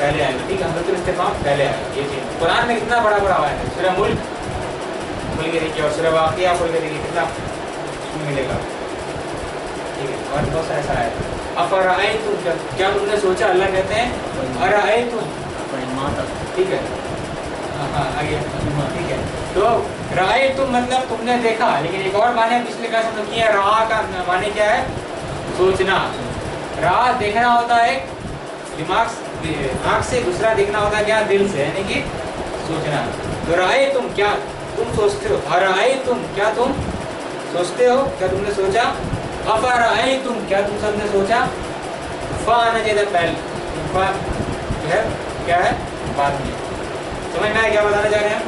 Speaker 2: पहले आएगा, ठीक है, हमदुल इस्तिफाम पहले आएगा, ये चीज कुरान में कितना बड़ा बड़ा आया है, सूरह मुल्क खोल के देखिए और सूरह वाक़िया खोल के देखिए कितना मिलेगा, ठीक है, और बहुत सा ऐसा है, अफ़रअयतुम क्या तुमने सोचा, अल्लाह कहते हैं अरअयतुम, ठीक है, हाँ आगे, ठीक है, तो रअयतुम मतलब तुमने देखा, लेकिन एक और माने पिछले क्लास में किया, रआ का माने क्या है, सोचना, रआ देखना होता है दिमाग आँख से, दूसरा देखना होता है क्या, दिल से, यानी कि सोचना, तो रअयतुम क्या तुम सोचते हो, अरअयतुम क्या तुम सोचते हो, क्या तुमने सोचा, अफ़रअयतुम क्या तुम सबने सोचा, फा आना चाहिए पहले, फा है क्या है बाद में, समझ में आया क्या बताना चाह रहे हैं हम,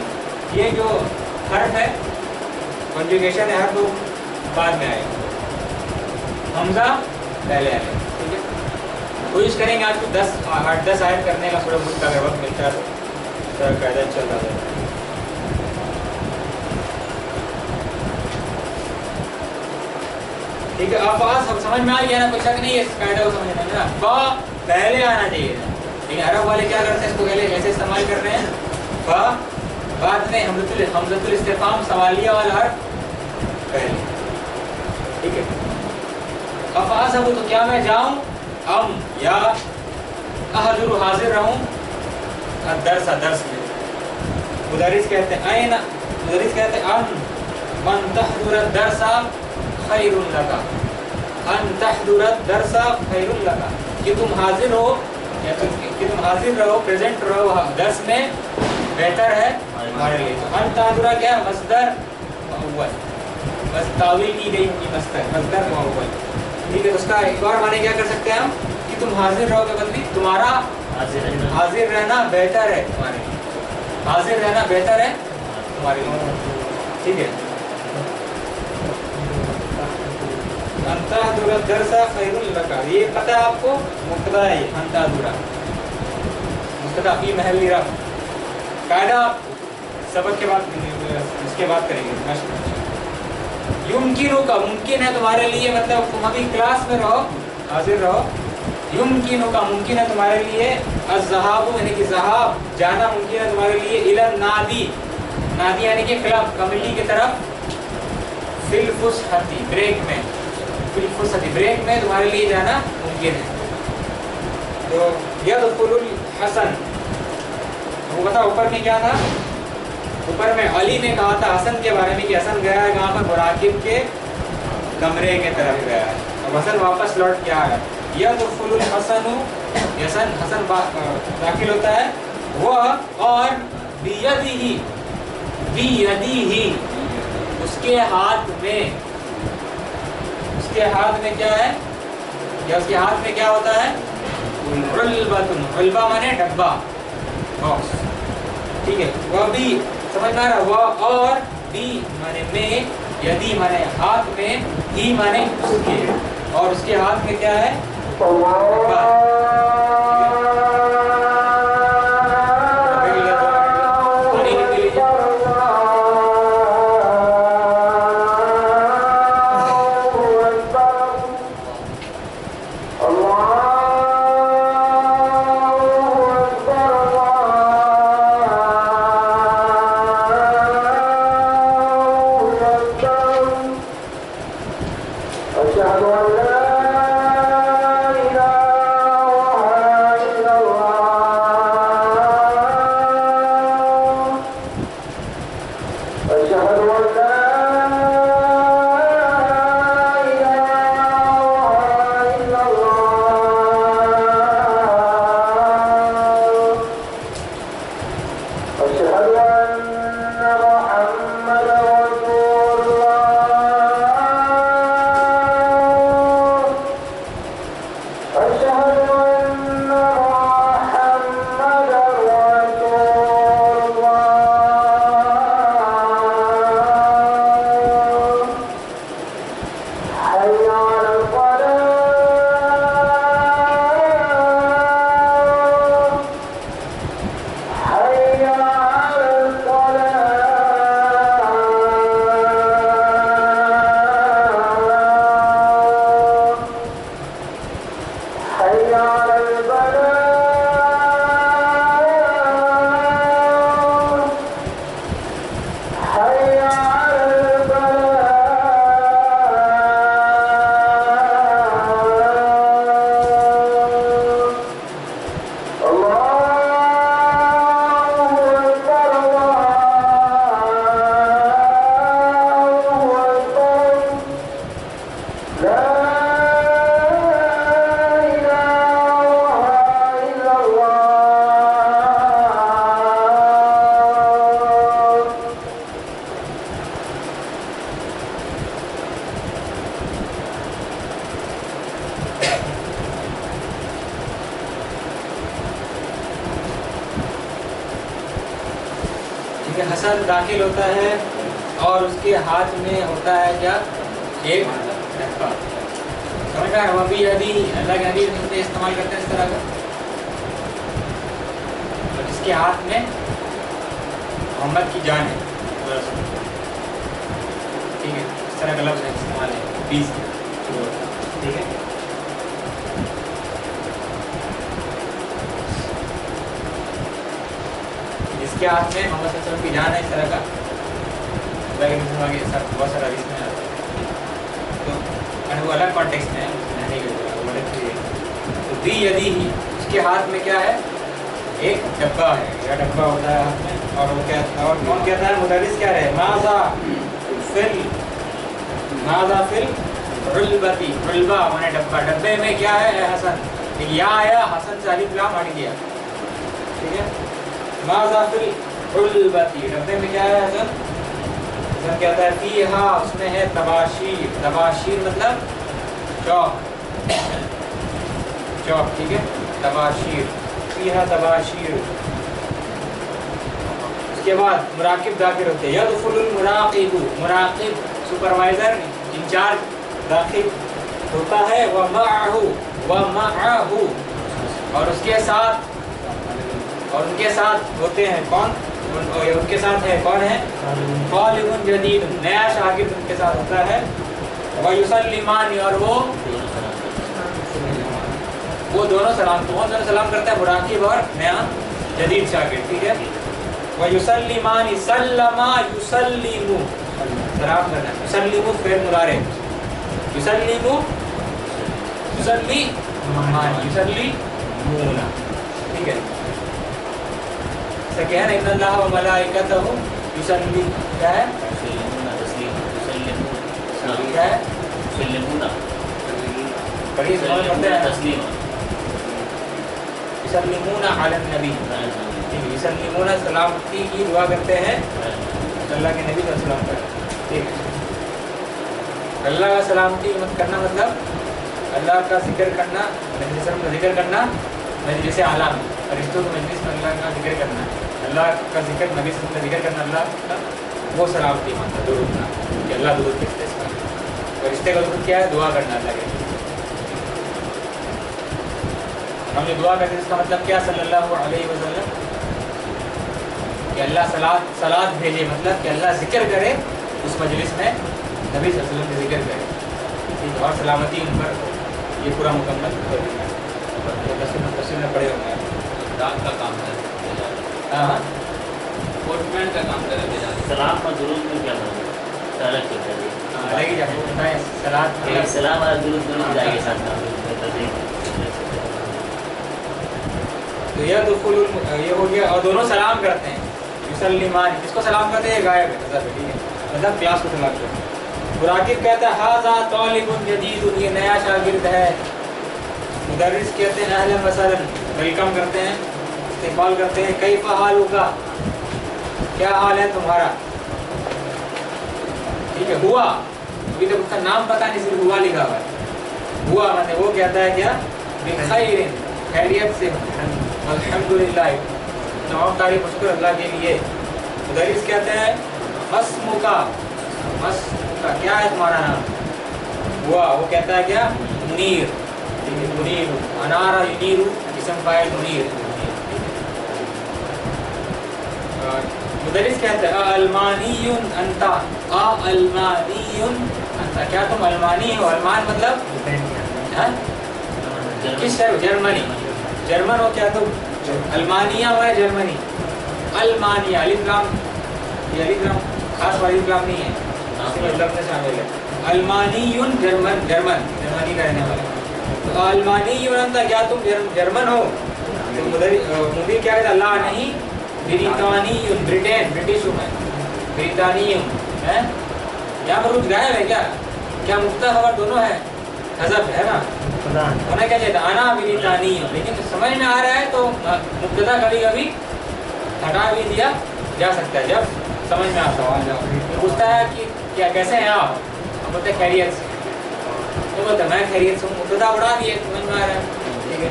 Speaker 2: ये जो हर्फ है कंजुगेशन है, हर तो बाद में आएगा, हमजा पहले आएगा, ठीक है, कोशिश करेंगे आज को 8-10 आयत करने का, थोड़ा बहुत अगर वक्त मिलता है तो कायदा चल रहा है, ठीक है, अब बात समझ में आ गया ना, कोई शक नहीं है इस कायदा को समझने में ना, फा पहले आना चाहिए, लेकिन अरब वाले क्या करते हैं, इसको पहले ऐसे इस्तेमाल कर रहे हैं, फा बाद में हमज़तुल इस्तिफ़ाम सवालिया वाला हर्फ पहले, ठीक है, अफ़अज़हबु तो क्या मैं जाऊं, अम या अहज़ुरु हाजिर रहूं, दर्स में मुदर्रिस कहते हैं आए ना, मुदर्रिस कहते हैं अन तहज़ुर दर्सा खैरुल लका, अन तहज़ुर दर्सा खैरुल लका, कि तुम हाजिर हो, या कि तुम हाजिर रहो, प्रेजेंट रहो दर्स में, बेहतर है हमारे लिए, तो अन तहज़ुरा क्या है, मस्दर मुअव्वल, बस तावील की गई उनकी मस्दर मुअव्वल, ठीक है, तो उसका एक और माने क्या कर सकते हैं हम, कि तुम हाजिर रहोगे, बदली तुम्हारा हाजिर रहना बेहतर है तुम्हारे लिए, हाजिर रहना बेहतर है तुम्हारे लिए, ठीक है, अंतःदुरा दरसा खैरुल लका, ये पता है आपको, मुब्तदा है ये अंतःदुरा, मुब्तदा फी महल्ली रफ़, कायदा सबक के बाद इसके बाद करेंगे, युमकिनु का मुमकिन है तुम्हारे लिए, मतलब तुम अभी क्लास में रहो, हाजिर रहो, युमकिनु का मुमकिन है तुम्हारे लिए, अज़्ज़हाबु यानी कि ज़हाब जाना मुमकिन है तुम्हारे लिए, इलन नादी, नादी यानी कि क्लब कमेटी की तरफ, फिल फुसहती ब्रेक में, फिल फुसहती ब्रेक में तुम्हारे लिए जाना मुमकिन है। तो यदखुलुल हसन, वो बता ऊपर में क्या था, ऊपर में अली ने कहा था हसन के बारे में कि हसन गया है कहाँ पर, मुराकिब के कमरे के तरफ गया है। अब हसन वापस लौट के आया। यदखुलुल हसनु, हसन दाखिल होता है, वह और बियदिही, बियदिही उसके हाथ में, उसके हाथ में क्या है, या उसके हाथ में क्या होता है, उल्बतुन, उल्बा माने डब्बा, बॉक्स, ठीक है। वह भी समझ में आ रहा, वह और भी माने में, यदि माने हाथ में, ही माने उसके, और उसके हाथ में क्या है, डब्बा। हसन दाखिल होता है और उसके हाथ में होता है क्या, एक डब्बा। समझ रहा है, हम अभी यदि अल्लाह के हदीस में इस्तेमाल करते हैं इस तरह का, तो जिसके हाथ में मोहम्मद की जान है, ठीक है, इस तरह का लफ्ज़ इस्तेमाल है 20, ठीक है। जिसके हाथ में मोहम्मद सल्लल्लाहु अलैहि वसल्लम की जान है, इस तरह का बहुत सारा हदीस में आता है, तो वो अलग कॉन्टेक्स्ट में है, तो दी यदि ही उसके हाथ में क्या है, एक डब्बा है, या डब्बा होता है हाथ में, और वो क्या, और कौन कहता है, मुदर्रिस क्या है, माज़ा फिल रुल्बती, रुल्बा माने डब्बा, डब्बे में क्या है हसन, या आया हसन से अलिफ लाम हट गया, ठीक है। माज़ा फिल रुल्बती, डब्बे में क्या है हसन, हसन कहता है फीहा, उसमें है तबाशीर, तबाशीर मतलब चौक, चौक, ठीक है, तबाशीर, फीहा तबाशीर। उसके बाद मुराकिब दाखिल होते हैं, यदखुलुल मुराकिबु, मुराकिब सुपरवाइजर इंचार्ज दाखिल होता है, व मअहु, और उसके साथ, और उनके साथ होते हैं कौन, उनके साथ है कौन है, तालिबुन जदीद, नया शागिर्द उनके साथ होता है, व युसल्लिमानी, और वो दोनों सलाम, कौन दोनों सलाम करता है, मुराकिब और नया जदीद शागिर्द, ठीक है। व युसल्लिमानी, सल्लमा युसल्लिमु, सलाम करना, युसल्लिमु फिर मुदारे, युसल्लिमु, युसल्लिमु, युसल्लिमूना, ठीक है। क्या है, इन्ना अल्लाह व मलाइकतहु युसल्ली, क्या है, क्या है, पढ़िए समझ पड़ते हैं, युसल्लिमूना अला नबी, ठीक है, युसल्लिमूना सलामती की दुआ करते हैं अल्लाह के नबी सल्लल्लाहु अलैहि वसल्लम पर, ठीक है। अल्लाह का सलामती मत करना मतलब अल्लाह का जिक्र करना, नबी वसल्लम का जिक्र करना मजलिस आला में, फरिश्तों की मजलिस में अल्लाह का जिक्र करना, अल्लाह का जिक्र, नबी वसल्लम का जिक्र करना, अल्लाह का वो सलामती मानता दुरूद ना, कि अल्लाह दुरूद कहते हैं इसका। फरिश्ते का दुरूद क्या है, दुआ करना अल्लाह के, हम जो दुआ करते हैं इसका मतलब क्या, सल्लल्लाहु अलैहि वसल्लम, कि अल्लाह सलात भेजे, मतलब कि अल्लाह जिक्र करे उस मजलिस में, नबी सल्लल्लाहु अलैहि वसल्लम का जिक्र करे, ठीक है, और सलामती उन पर, ये पूरा मुकम्मल कर देना है। तस्वीर में पड़े होंगे,
Speaker 3: डाक का काम है,
Speaker 2: हाँ हाँ,
Speaker 3: पोस्टमैन का काम करेंगे।
Speaker 1: सलाम का दुरूद में क्या मतलब अलग क्या करिए,
Speaker 2: अलग ही जाके बताएं सलात,
Speaker 1: सलाम और दुरूद दोनों जाएंगे साथ में।
Speaker 2: तो यह दुखुल, ये हो गया, और दोनों सलाम करते हैं, युसल्लिमान, किसको सलाम करते हैं, गायब है, ठीक है, मतलब क्लास को सलाम करते हैं। मुराकिब कहता है हाजा तालिबुन जदीदुन, ये नया शागिर्द है। मुदर्रिस कहते हैं अहलन व सहलन, वेलकम करते हैं, इस्तकबाल करते हैं। कैफा हालुका, क्या हाल है तुम्हारा, ठीक है। हुआ, अभी तक उसका नाम पता नहीं, सिर्फ हुआ लिखा हुआ है। हुआ मतलब वो कहता है क्या, बिखैरिन, खैरियत से, अल्हम्दुलिल्लाह, तमाम तारीफ और शुक्र अल्लाह के लिए। मुदर्रिस कहते हैं मस्मुका, मस्मुका क्या है तुम्हारा नाम, हुआ वो कहता है क्या, मुनीर, ठीक है, मुनीर, अनारा युनीरु, इसम फाइल मुनीर। मुदर्रिस कहते हैं अलमानियुन अंता, अलमानियुन अंता, क्या तुम अलमानी हो, अलमान मतलब किस शहर, जर्मनी, जर्मन हो क्या तुम, अल्मानिया हुआ है जर्मनी, अल्मानिया, अलिफ लाम, ये अलिफ लाम खास वाली लाम नहीं है, इसमें लफ्ज़ शामिल है। अल्मानियुन जर्मन, जर्मनी का रहने वाला, तो अल्मानियुन अंता, क्या तुम जर्मन हो, तो मुदीर क्या कहता, अल्लाह नहीं, ब्रितानियुन, ब्रिटेन, ब्रिटिश हूँ मैं, ब्रितानियुन है, यहाँ पर कुछ गायब है क्या मुफ्ता खबर दोनों है, हज़फ है ना, होना क्या चाहिए था, आना ब्रितानियुन, लेकिन समझ में आ रहा है तो मुब्तदा कभी कभी हटा भी दिया जा सकता है जब समझ में आता हो। पूछता है कि क्या कैसे हैं आप, हम बोलते हैं खैरियत से, तो बोलते मैं खैरियत से हूँ, मुब्तदा उड़ा दिए, समझ में आ रहा है, ठीक है।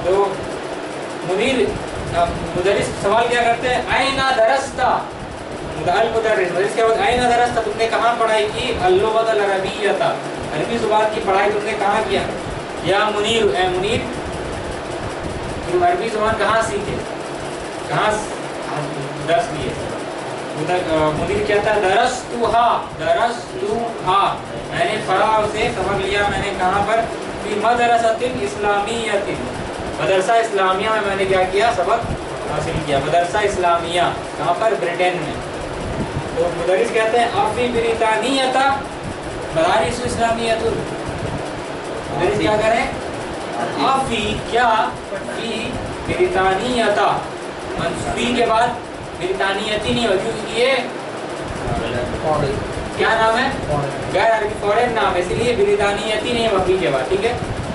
Speaker 2: तो मुदर्रिस सवाल क्या करते हैं, आइना दरस्ता, मुदर्रिस के बाद आइना दरस्ता, तुमने कहाँ पढ़ाई की, अल्लुगत अल-अरबिय्यता, अरबी ज़ुबान की पढ़ाई तुमने कहाँ किया, या मुनीर, ए मुनीर तुम अरबी ज़ुबान कहाँ सीखे, कहाँ दर्स लिए। मुनीर कहता है दरस्तुहा, मैंने पढ़ा उसे, समझ लिया मैंने, कहाँ पर, फी मदरसतिन इस्लामियतिन, मदरसा इस्लामिया में मैंने क्या किया, सबक हासिल किया, मदरसा इस्लामिया, कहाँ पर, ब्रिटेन में। तो मुदर्रिस कहते हैं अफ़ी ब्रितानियता मदारिस इस्लामियतुन, मुदर्रिस क्या करें, अफ़ी क्या, फी ब्रितानियता, फी के बाद ब्रितानियती नहीं होगी, क्योंकि ये क्या नाम है, गैर अरबी फॉरेन नाम है, इसलिए ब्रितानियती नहीं है फी के बाद, ठीक है,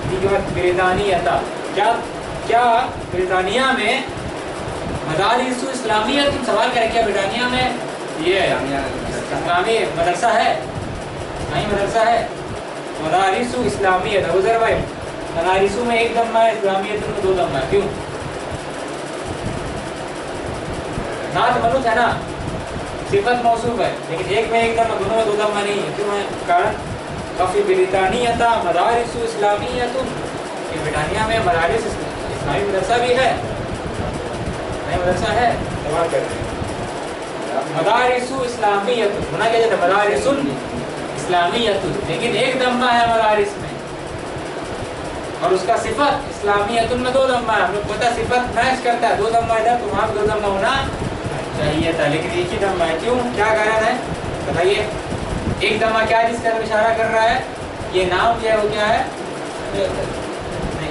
Speaker 2: फी के बाद ब्रितानियता, क्या ब्रिटानिया में मदारिस इस्लामिया, तुम सवाल करें क्या ब्रिटानिया में ये इस्लामी मदरसा है, नहीं मदरसा है, मदारिस इस्लामिया, उज़र भाई मदारिसु में एक दम्मा है, इस्लामियत में दो दम्मा है, क्यों, नात मनुत है ना, सिफत मौसूफ है, लेकिन एक में एक दम्मा, दोनों में दो दम्मा नहीं है, क्यों है कारण, काफ़ी ब्रिटानियता मदारिस इस्लामिया, ब्रिटानिया में मदारिस इस्लामी मदरसा भी है, नहीं मदरसा है, सवाल करते हैं मदारिसु इस्लामियत, होना क्या जाता है मदारिसुन इस्लामियत, लेकिन एक दम्मा है मदारिस में, और उसका सिफत इस्लामियतुन में दो दम्मा है, हम लोग पता सिफत मैच करता है, दो दम्मा इधर तो वहाँ दो दम्मा होना चाहिए था, लेकिन एक ही दम्मा है, क्यों, क्या कारण है बताइए, एक दम्मा क्या जिसका इशारा कर रहा है, ये नाम जो है वो क्या है?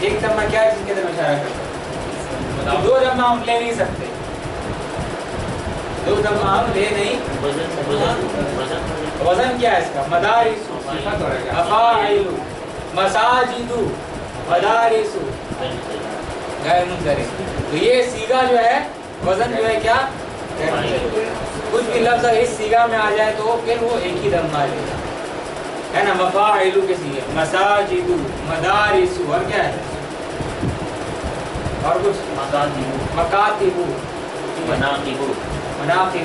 Speaker 2: एक दम्मा क्या है जिसके तरफ इशारा करता है? दो दम्मा हम ले नहीं सकते, दो दम्मा हम ले नहीं। वजन क्या है इसका? मदारिसु, अफाइलु, मसाजिदु, मदारिसु, गैर मुनसरिफ। तो ये सीगा जो है वजन जो है क्या? कुछ भी लफ्ज़ अगर इस सीगा में आ जाए तो फिर वो एक ही दम्मा लेगा, है ना। मफाइलु के सीगे, मसाजिदु, मदारिसु, और क्या है? और कुछ? मकातिबु,
Speaker 1: मनाकिबु,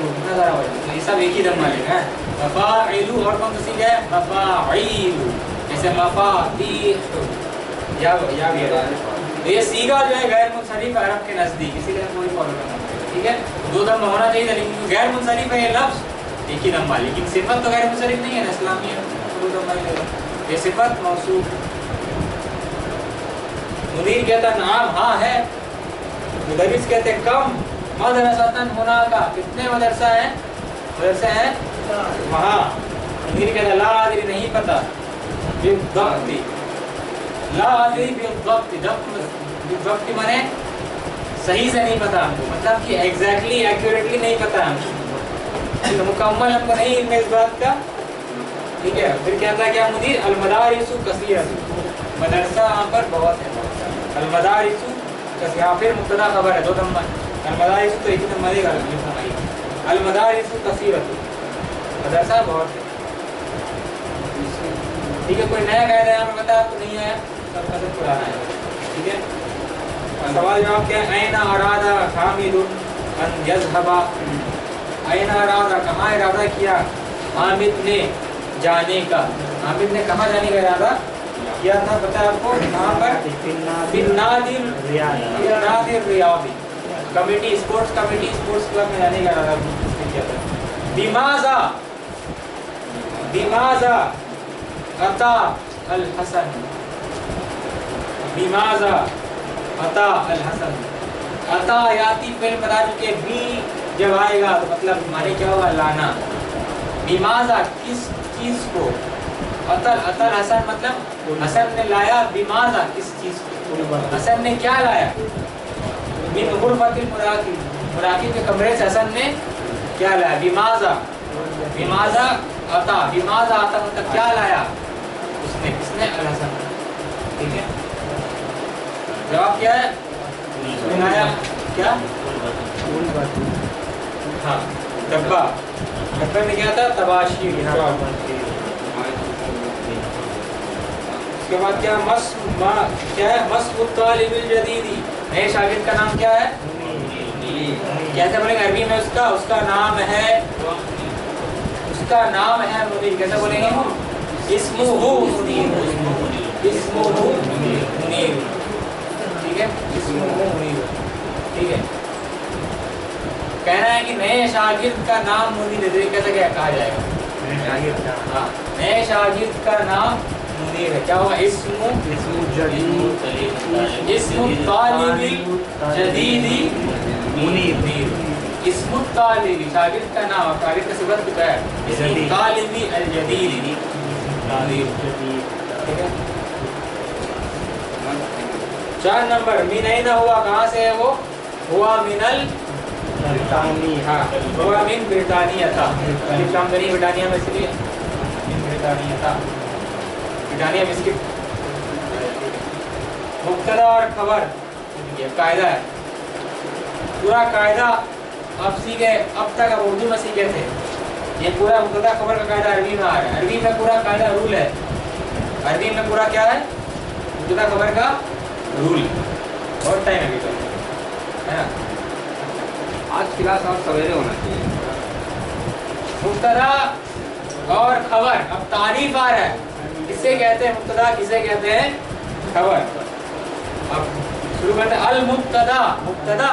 Speaker 2: कितना सारा वजन, तो ये सब एक ही दम्मा लेगा। मफाइलु, और कौन सा सीगा है? मफाइलु, जैसे मफातीहु, या भी है। तो ये सीगा जो है गैर मुनसरिफ अरब के नज़दीक, इसीलिए कोई फॉलो करना, ठीक है। दो दम्मा होना चाहिए था, लेकिन गैर मुनसरिफ है ये लफ्ज़, एक ही दम्मा। लेकिन सिफत तो गैर मुनसरिफ नहीं है ना, इस्लामी है, दो दम्मा ही लेगा। ये सिफत मौसूफ। मुदीर कहता नाम हाँ है, मुदर्रिस कहते कम, मदरसतन हुनाका, कितने मदरसा हैं? मदरसा हैं वहाँ। मुदीर कहता ला अदरी, नहीं पता, बिद्दब्ति, ला अदरी बिद्दब्ति, बिद्दब्ति माने सही से नहीं पता हमको, मतलब कि एग्जैक्टली एक्यूरेटली नहीं पता हमको, तो मुकम्मल हमको नहीं इल्म इस बात का, ठीक है। फिर कहता है क्या मुदीर? अलमदारिसु कसीरतु, मदरसा यहाँ पर बहुत है। अलमदारिसु कसीरतु, यहाँ फिर मुब्तदा खबर है, दो दम्मा। अलमदारिसु तो एक ही दम्मा देगा, अलमदारिसु कसीरतु, मदरसा बहुत है, ठीक है। कोई नया कायदा यहाँ पर बता आपको नहीं आया, सबका सब पुराना है, ठीक है। सवाल जवाब क्या है? ऐना अरादा हामिदुन अन यज़हबा, ऐना अरादा, कहाँ इरादा किया हामिद ने जाने का? हामिद ने कहाँ जाने का इरादा किया था, पता है आपको? कहाँ पर? बिन्नादिर रियादी committee, sports committee, sports club में जाने का इरादा किया था। बिमाज़ा, बिमाज़ा अता अल हसन, बिमाज़ा अता अल हसन, अता याती फिल बता चुके, बी जब आएगा तो मतलब माने क्या होगा? लाना। बिमाज़ा, किस चीज़ को? अतल, अतल हसन मतलब हसन ने लाया, बिमाज़ा किस चीज़ को? हसन ने क्या लाया? मिन गुरफतिल मुराकिब, मुराकिब के कमरे से हसन ने क्या लाया? बिमाज़ा, बिमाज़ा अता, बिमाज़ा अता मतलब क्या लाया उसने, किसने? अल हसन, ठीक है। जवाब क्या है? सुनाया क्या? हाँ, डब्बा, डब्बे में क्या था? तबाशी। उसके बाद क्या? क्या है? मस्मुत तालिबिल जदीदी, नए शागिर्द का नाम क्या है? कैसे बोलेंगे अरबी में? उसका नाम है, उसका नाम है मुनीर। कैसे बोलेंगे? इस्मुहु मुनीर, इस्मुहु मुनीर, ठीक है। इस्मुहु मुनीर, ठीक है। कहना है कि नए शागिर्द का नाम मुनीर है, कैसे क्या कहा जाएगा? हाँ, नए शागिर्द का नाम मुनीर है, क्या होगा? इस्मु तालिबी जदीदी मुनीर, इस्मु तालिबी शागिर्द का नाम, शागिर्द का सिफत क्या है? इस्मु तालिबी अल जदीदी, ठीक है। 4 नंबर, मिन ऐना हुआ, कहाँ से है वो? हुआ मिनल ब्रिटानिया, हुआ मिन ब्रिटानिया था, ब्रिटानिया में, इसलिए मिन ब्रिटानिया था, ब्रिटानिया बिस्किट। मुब्तदा और खबर, ये कायदा है, पूरा कायदा अब सीखे, अब तक अब उर्दू में सीखे थे। ये पूरा मुब्तदा खबर का कायदा अरबी में आ रहा है, अरबी में पूरा कायदा रूल है, अरबी में पूरा क्या है? मुब्तदा खबर का रूल। बहुत टाइम अभी तो है ना,
Speaker 3: आज क्लास और सवेरे होना चाहिए।
Speaker 2: मुब्तदा और खबर, अब तारीफ आ रहा है, किसे कहते हैं मुब्तदा, किसे कहते हैं खबर? अब शुरू करते हैं। अल मुब्तदा, मुब्तदा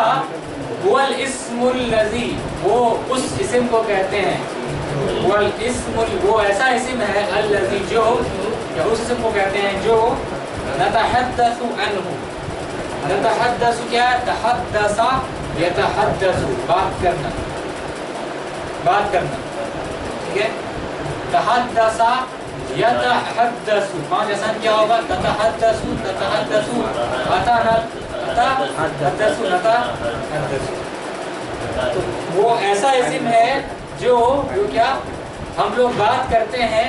Speaker 2: वल इस्मुल लज़ी, वो उस इस्म को कहते हैं, वल इस्मुल, वो ऐसा इस्म है, अल लज़ी जो, या उस इस्म को कहते हैं जो नतहद्दसु अन्हु, नतहद्दसु क्या है? तहद्दसा यतहद्दसु, बात करना, बात करना, ठीक है। तहद्दसा यतहद्दसु, 5 आसान क्या होगा? ततहद्दसु, ततहद्दसु, अतहद्दसु, नतहद्दसु। तो वो ऐसा इस्म है जो क्या हम लोग बात करते हैं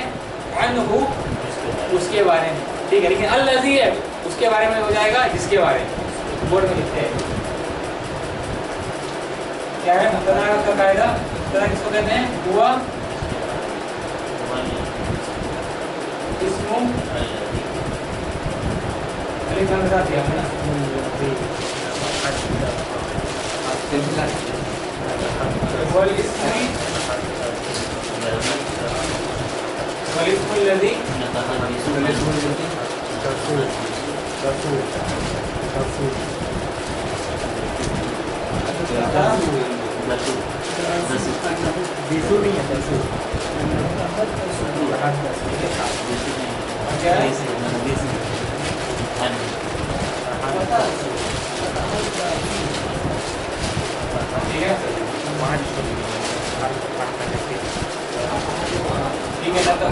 Speaker 2: अनहु, उसके बारे में, ठीक है। लेकिन अल्लज़ी है उसके बारे में हो जाएगा जिसके बारे में, बोर्ड में लिखते हैं। क्या है मुब्तदा का कायदा? मुब्तदा किसको कहते हैं? हुआ इस्मु, अलिफ लाम के साथ दिया है ना, वल इस्मी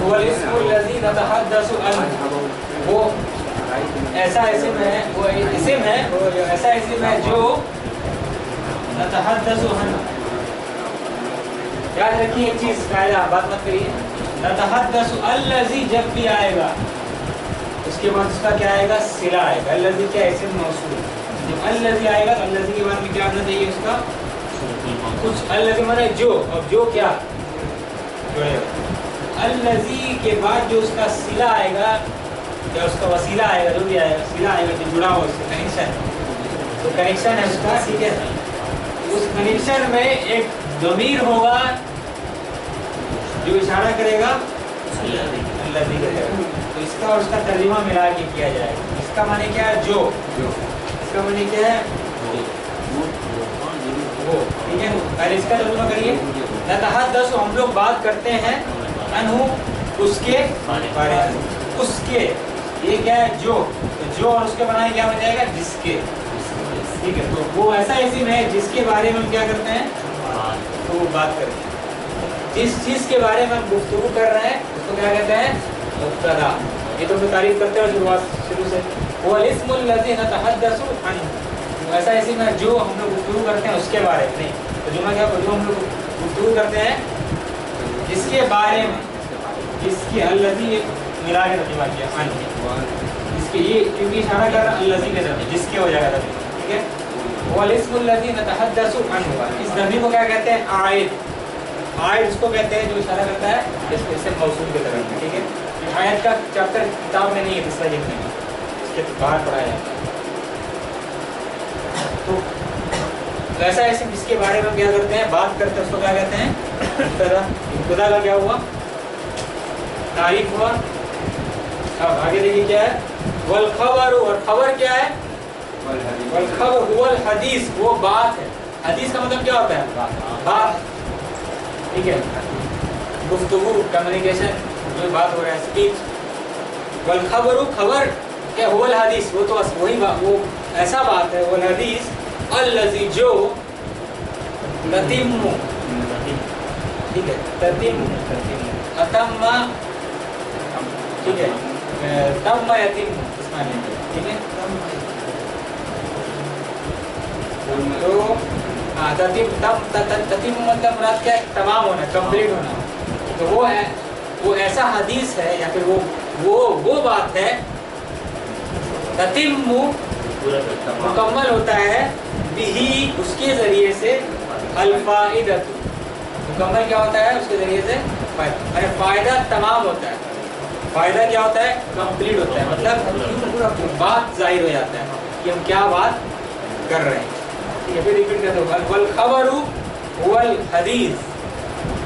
Speaker 2: वल इस्मुल लज़ी वो ऐसा इस्म है, वो इस्म है, वो ऐसा इस्म है जो नतहद्दसु अन्हु। याद रखिए एक चीज, कायदा बात मत करिए। नतहद्दसु अल्लज़ी जब भी आएगा उसके बाद उसका क्या आएगा? सिला आएगा। अल्लज़ी क्या इस्म मौसूल, जब अल्लज़ी आएगा तो अल्लज़ी के बाद में क्या आना चाहिए? उसका कुछ, अल्लज़ी माने जो, और जो क्या जुड़ेगा। अल्लज़ी के बाद जो उसका सिला आएगा या उसका वसीला आएगा, जो भी आएगा, सिला आएगा जो जुड़ा हुआ उससे कनेक्शन, तो कनेक्शन है उसका, ठीक है। उस कनेक्शन में एक ज़मीर होगा जो इशारा करेगा अल्लज़ी करेगा। तो इसका और उसका तर्जुमा मिला के किया जाएगा। इसका माने क्या है? जो, इसका माने क्या है? वो, ठीक है। पहले इसका तर्जुमा करिए। नतहद्दसु हम लोग बात करते हैं, अनहु उसके बारे में, उसके, ये क्या है? जो, तो जो और उसके बनाए क्या बन जाएगा? जिसके, ठीक है। तो वो ऐसा इस्म है जिसके बारे में हम क्या करते हैं? तो वो बात करते हैं। जिस चीज के बारे में हम गुफ्तगू कर रहे हैं उसको क्या कहते हैं? मुब्तदा। ये तो हम तारीफ करते हैं शुरू से। वो इस्मुल लज़ी नतहद्दसु अन्हु, ऐसा इस्म है जो हम लोग गुफ्तगू करते हैं उसके बारे में, नहीं तो जुमा क्या, जो हम लोग गुफ्तगू करते हैं जिसके बारे में, जिसकी अल्लज़ी मिला के तर्जुमा किया अन्हु, इसके ये क्योंकि इशारा कर रहा है अल्लज़ी के तरफ, जिसके हो जाएगा, ठीक है। वल इस्मुल लज़ी नतहद्दसु अन्हु, इस ज़मीर को क्या कहते हैं? आयद। आयद उसको कहते हैं जो इशारा करता है इससे मौसूल की तरफ, ठीक है। आयत का चैप्टर किताब में नहीं है, तीसरा जिक्र नहीं, इसके बाहर पढ़ाया जाता है। तो ऐसा ऐसे जिसके बारे में क्या करते हैं? बात करते हैं, उसको क्या कहते हैं? मुब्तदा। मुब्तदा का क्या हुआ? तारीफ हुआ। अब आगे देखिए क्या है? वल खबर, और खबर क्या है? वल खबर वल हदीस, वो बात है। हदीस का मतलब क्या होता है? बात, ठीक है। गुफ्तगू, कम्युनिकेशन, जो बात हो रहा है, स्पीच। वल खबरू, खबर क्या? वल हदीस, वो तो वही बात, वो ऐसा बात है। वल हदीस अल्लज़ी जो ततिम्मु, ठीक है, ततिम्मु, अतम्मा, ठीक है, तम्मा यतिम्मु, ठीक है। तो ततिम्मु मतलब मुराद क्या है? तमाम होना, कंप्लीट होना। तो वो है, वो ऐसा हदीस है या फिर वो बात है, ततिम्मु मुकम्मल होता है, बिही उसके जरिए से, अल्फाइदतु मुकम्मल क्या होता है? उसके जरिए से अरे फायदा तमाम होता है। फायदा क्या होता है? कंप्लीट होता है, मतलब बात जाहिर हो जाता है कि हम क्या बात कर रहे हैं। ठीक है, फिर रिपीट कर दो। वल खबरु वल हदीस,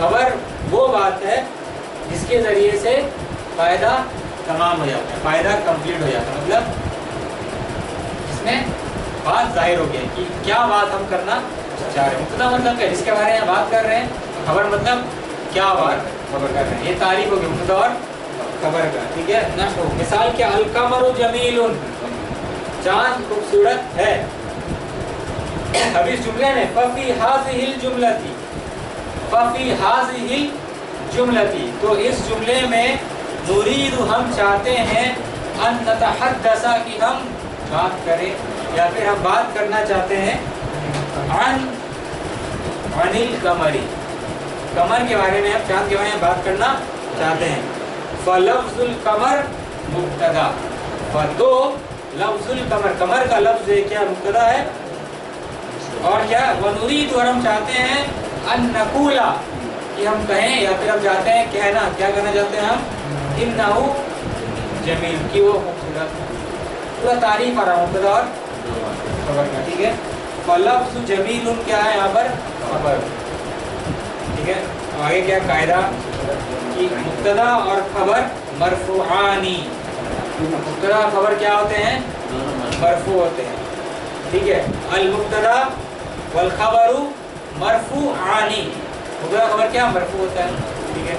Speaker 2: खबर वो बात है जिसके जरिए से फायदा तमाम हो जाता है, फायदा कंप्लीट हो जाता है, मतलब इसमें बात जाहिर हो गई कि क्या बात हम करना चाह रहे हैं। मुब्तदा मतलब क्या? जिसके बारे में बात कर रहे हैं। खबर मतलब क्या बात खबर कर रहे हैं। ये तारीफ हो गई मुब्तदा और खबर का, ठीक है। नशो मिसाल क्या? अल कमरु जमीलुन, चांद खूबसूरत है। अब इस जुमले में फफी हाज़िहिल जुमलती, फफी हाज़िहिल जुमलती, तो इस जुमले में नुरीदु हम चाहते हैं अन नतहद्दसा कि हम बात करें या फिर हम बात करना चाहते हैं अनिल कमरी, कमर के बारे में, हम चांद के बारे में बात करना चाहते हैं। फलफ्जुल कमर मुब्तदा, तो लफ्जुल कमर, कमर का लफ्ज क्या मुब्तदा है, और क्या वनुरीद, और हम चाहते हैं अन नकूला कि हम कहें या फिर हम चाहते हैं कहना, क्या कहना चाहते हैं हम, इन्नहु जमील, कि वो खूबसूरत। पूरा तारीफ आ रहा मुब्तदा और खबर का, ठीक है। फलफ्ज़ु जमीलुन क्या है यहाँ पर, खबर, ठीक है। आगे क्या कायदा कि मुब्तदा और खबर मरफूआनी, मुब्तदा और खबर क्या होते हैं, मरफू होते हैं, ठीक है। अल मुब्तदा वल खबरु मरफूआनी, मुब्तदा खबर क्या मरफू होता है, ठीक है।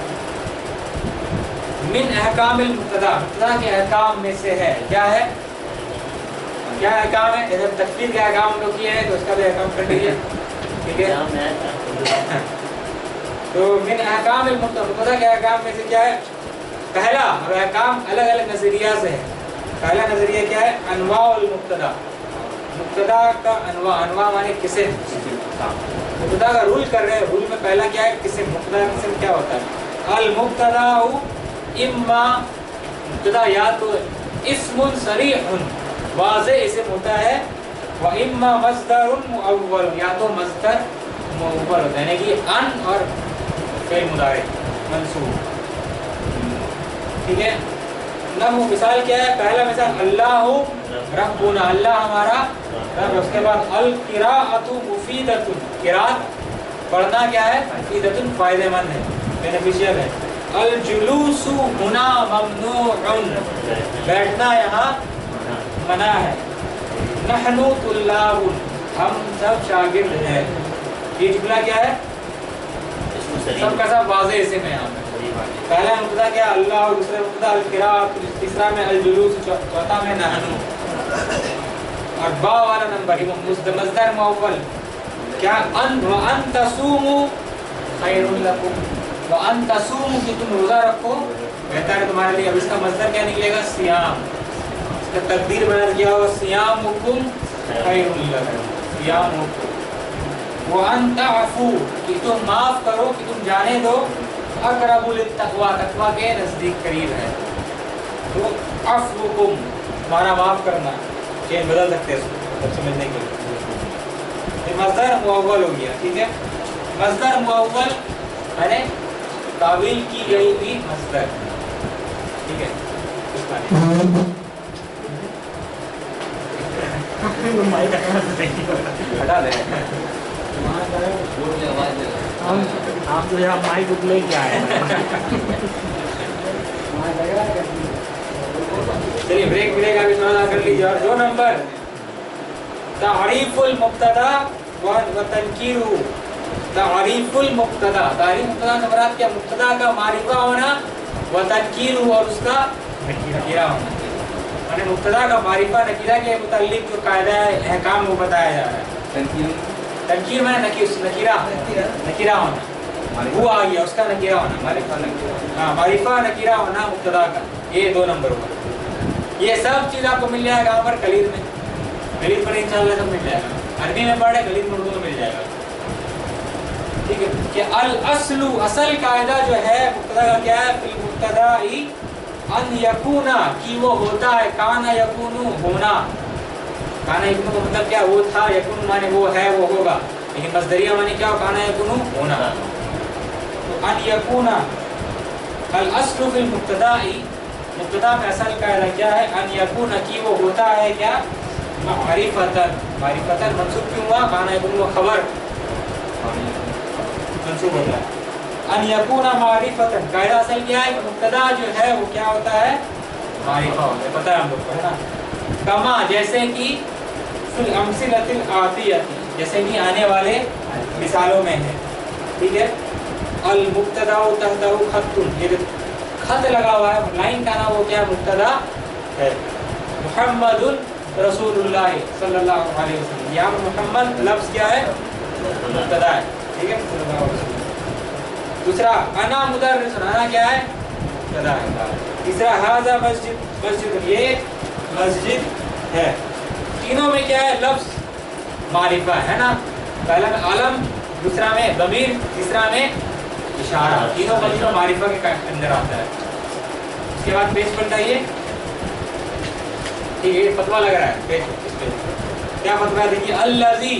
Speaker 2: मिन अहकामिल मुब्तदा, मुब्तदा के अहकाम में से है, क्या है, क्या अहकाम है, जैसे तकफीर के अहकाम लोग किए हैं तो उसका भी अहकाम कर लीजिए, ठीक है। तो मिन अहकामिल मुब्तदा के अहकाम में से क्या है, पहला, और अहकाम अलग अलग नजरिया से है। पहला नजरिया क्या है, अनवाउल मुब्तदा, मुब्तदा का अनवा, अनवा माने किस्म, मुब्तदा का रूल कर रहे हैं, रूल में पहला क्या है, किस्म, मुब्तदा का किस्म क्या होता है, अल मुब्तदा इम्मा, मुब्तदा या तो इस्मुन सरीहुन, वाज़े इस्म होता है, व इम्मा मस्दरुन मुअव्वल, या तो मस्दर मुअव्वल होता है, यानी कि अन और फ़िल मुदारे मंसूब, ठीक है। नहू मिसाल क्या है, पहला मिसाल अल्लाहु रब्बुना, अल्लाह हमारा रब, उसके बाद अल किराअतु मुफीदतुन, किरात पढ़ना क्या है, मुफीदतुन फायदेमंद है, बेनिफिशियल है। अल जुलूसु हुना ममनूउन, बैठना यहाँ मना है। नहनु तुल्लाबुन, हम सब शागिर्द हैं, ये जुमला क्या है, सबका सब वाज़े इस्म है यहाँ पे। पहला मुब्तदा क्या, अल्लाह, दूसरा मुब्तदा अल किराअत, तीसरा में अल जुलूस, चौथा में नहनु, और बा वाला नंबर मस्दर मुअव्वल क्या, अन व अन तसूमु खैरुल लकुम, व अन तसूमु कि तुम रोजा रखो बेहतर है तुम्हारे लिए। अब इसका मस्दर क्या निकलेगा, सियाम, इसका तकदीर बना दिया होगा सियामुकुम खैरुल लकुम, सियामुकुम। व अन तअफू कि तुम माफ करो, कि तुम जाने दो, अक़रबु लित्तक़वा, तक़वा के नजदीक करीब है। तो अफ़्वुकुम हमारा माफ करना, चेंज बदल सकते हैं इसको समझने के लिए। मस्दर मुअव्वल हो गया, ठीक है। मस्दर मुअव्वल यानी तावील की गई हुई मस्दर, ठीक है। हटा दे,
Speaker 3: आप तो यहाँ माइक ले के आए
Speaker 2: चलिए ब्रेक मिलेगा, अभी थोड़ा कर लीजिए। और 2 नंबर तारीफुल मुब्तदा व तनकीरु, तारीफुल मुब्तदा, तारीफ मुब्तदा से मुराद क्या, मुब्तदा का मारिफा होना, व तनकीरु और उसका नकीरा होना, यानी मुब्तदा का मारिफा नकीरा के मुताल्लिक जो कायदा है, अहकाम वो बताया जा रहा है। तनकीर में नकीरा होना, वो आ गया उसका नकीरा होना, मारिफा नकीरा, हाँ मारिफा नकीरा होना मुब्तदा का, ये 2 नंबर होगा। ये सब चीज़ आपको मिल जाएगा यहाँ पर कलीद में, कलीद पर इंशाअल्लाह सब मिल जाएगा। अरबी में पढ़े, कलीद में उर्दू में मिल जाएगा, ठीक है। कि अल अस्लु, असल कायदा जो है मुब्तदा का क्या है, फिल मुब्तदाई अन यकूना, कि वो होता है, काना यकूनु होना, काना यकूनु का मतलब क्या, वो था, यकूनु माने वो है, वो होगा, लेकिन मस्दरिया माने क्या, काना यकूनु होना। तो अन यकूना अल अस्लु फिल मुब्तदाई, मुब्तदा में असल कायदा क्या है, अन यकून की वो होता है क्या, मारिफतन, मारिफतन मंसूब क्यों हुआ, काना यकून वो खबर मंसूब होता है। अन यकून मारिफतन, कायदा असल क्या है, मुब्तदा जो है वो क्या होता है, मारिफा होता है, पता है हम लोग को, है ना। कमा जैसे कि, फिल अमसिलतिल आतियती, जैसे कि आने वाले मिसालों में है, ठीक है। अल मुब्तदा तहतहु खत्तुन, ये खत लगा हुआ है, लाइन का नाम वो क्या, मुब्तदा है। मुहम्मदुन रसूलुल्लाह सल्लल्लाहु अलैहि वसल्लम, यहाँ मुहम्मद लफ्ज़ क्या है, मुब्तदा है, ठीक है। दूसरा अना मुदर्रिस, अना क्या है, मुब्तदा है। तीसरा हाजा मस्जिद, मस्जिद ये मस्जिद है। तीनों में क्या है? लफ्ज मारिफा है ना, पहला में आलम, दूसरा में ज़मीर, तीसरा में इशारा, तीनों का मारिफा के अंदर आता है। उसके बाद पेज पलटाइए, ठीक है, फतवा लग रहा है पेज, इस पेज क्या फतवा देखिए। अल्लज़ी,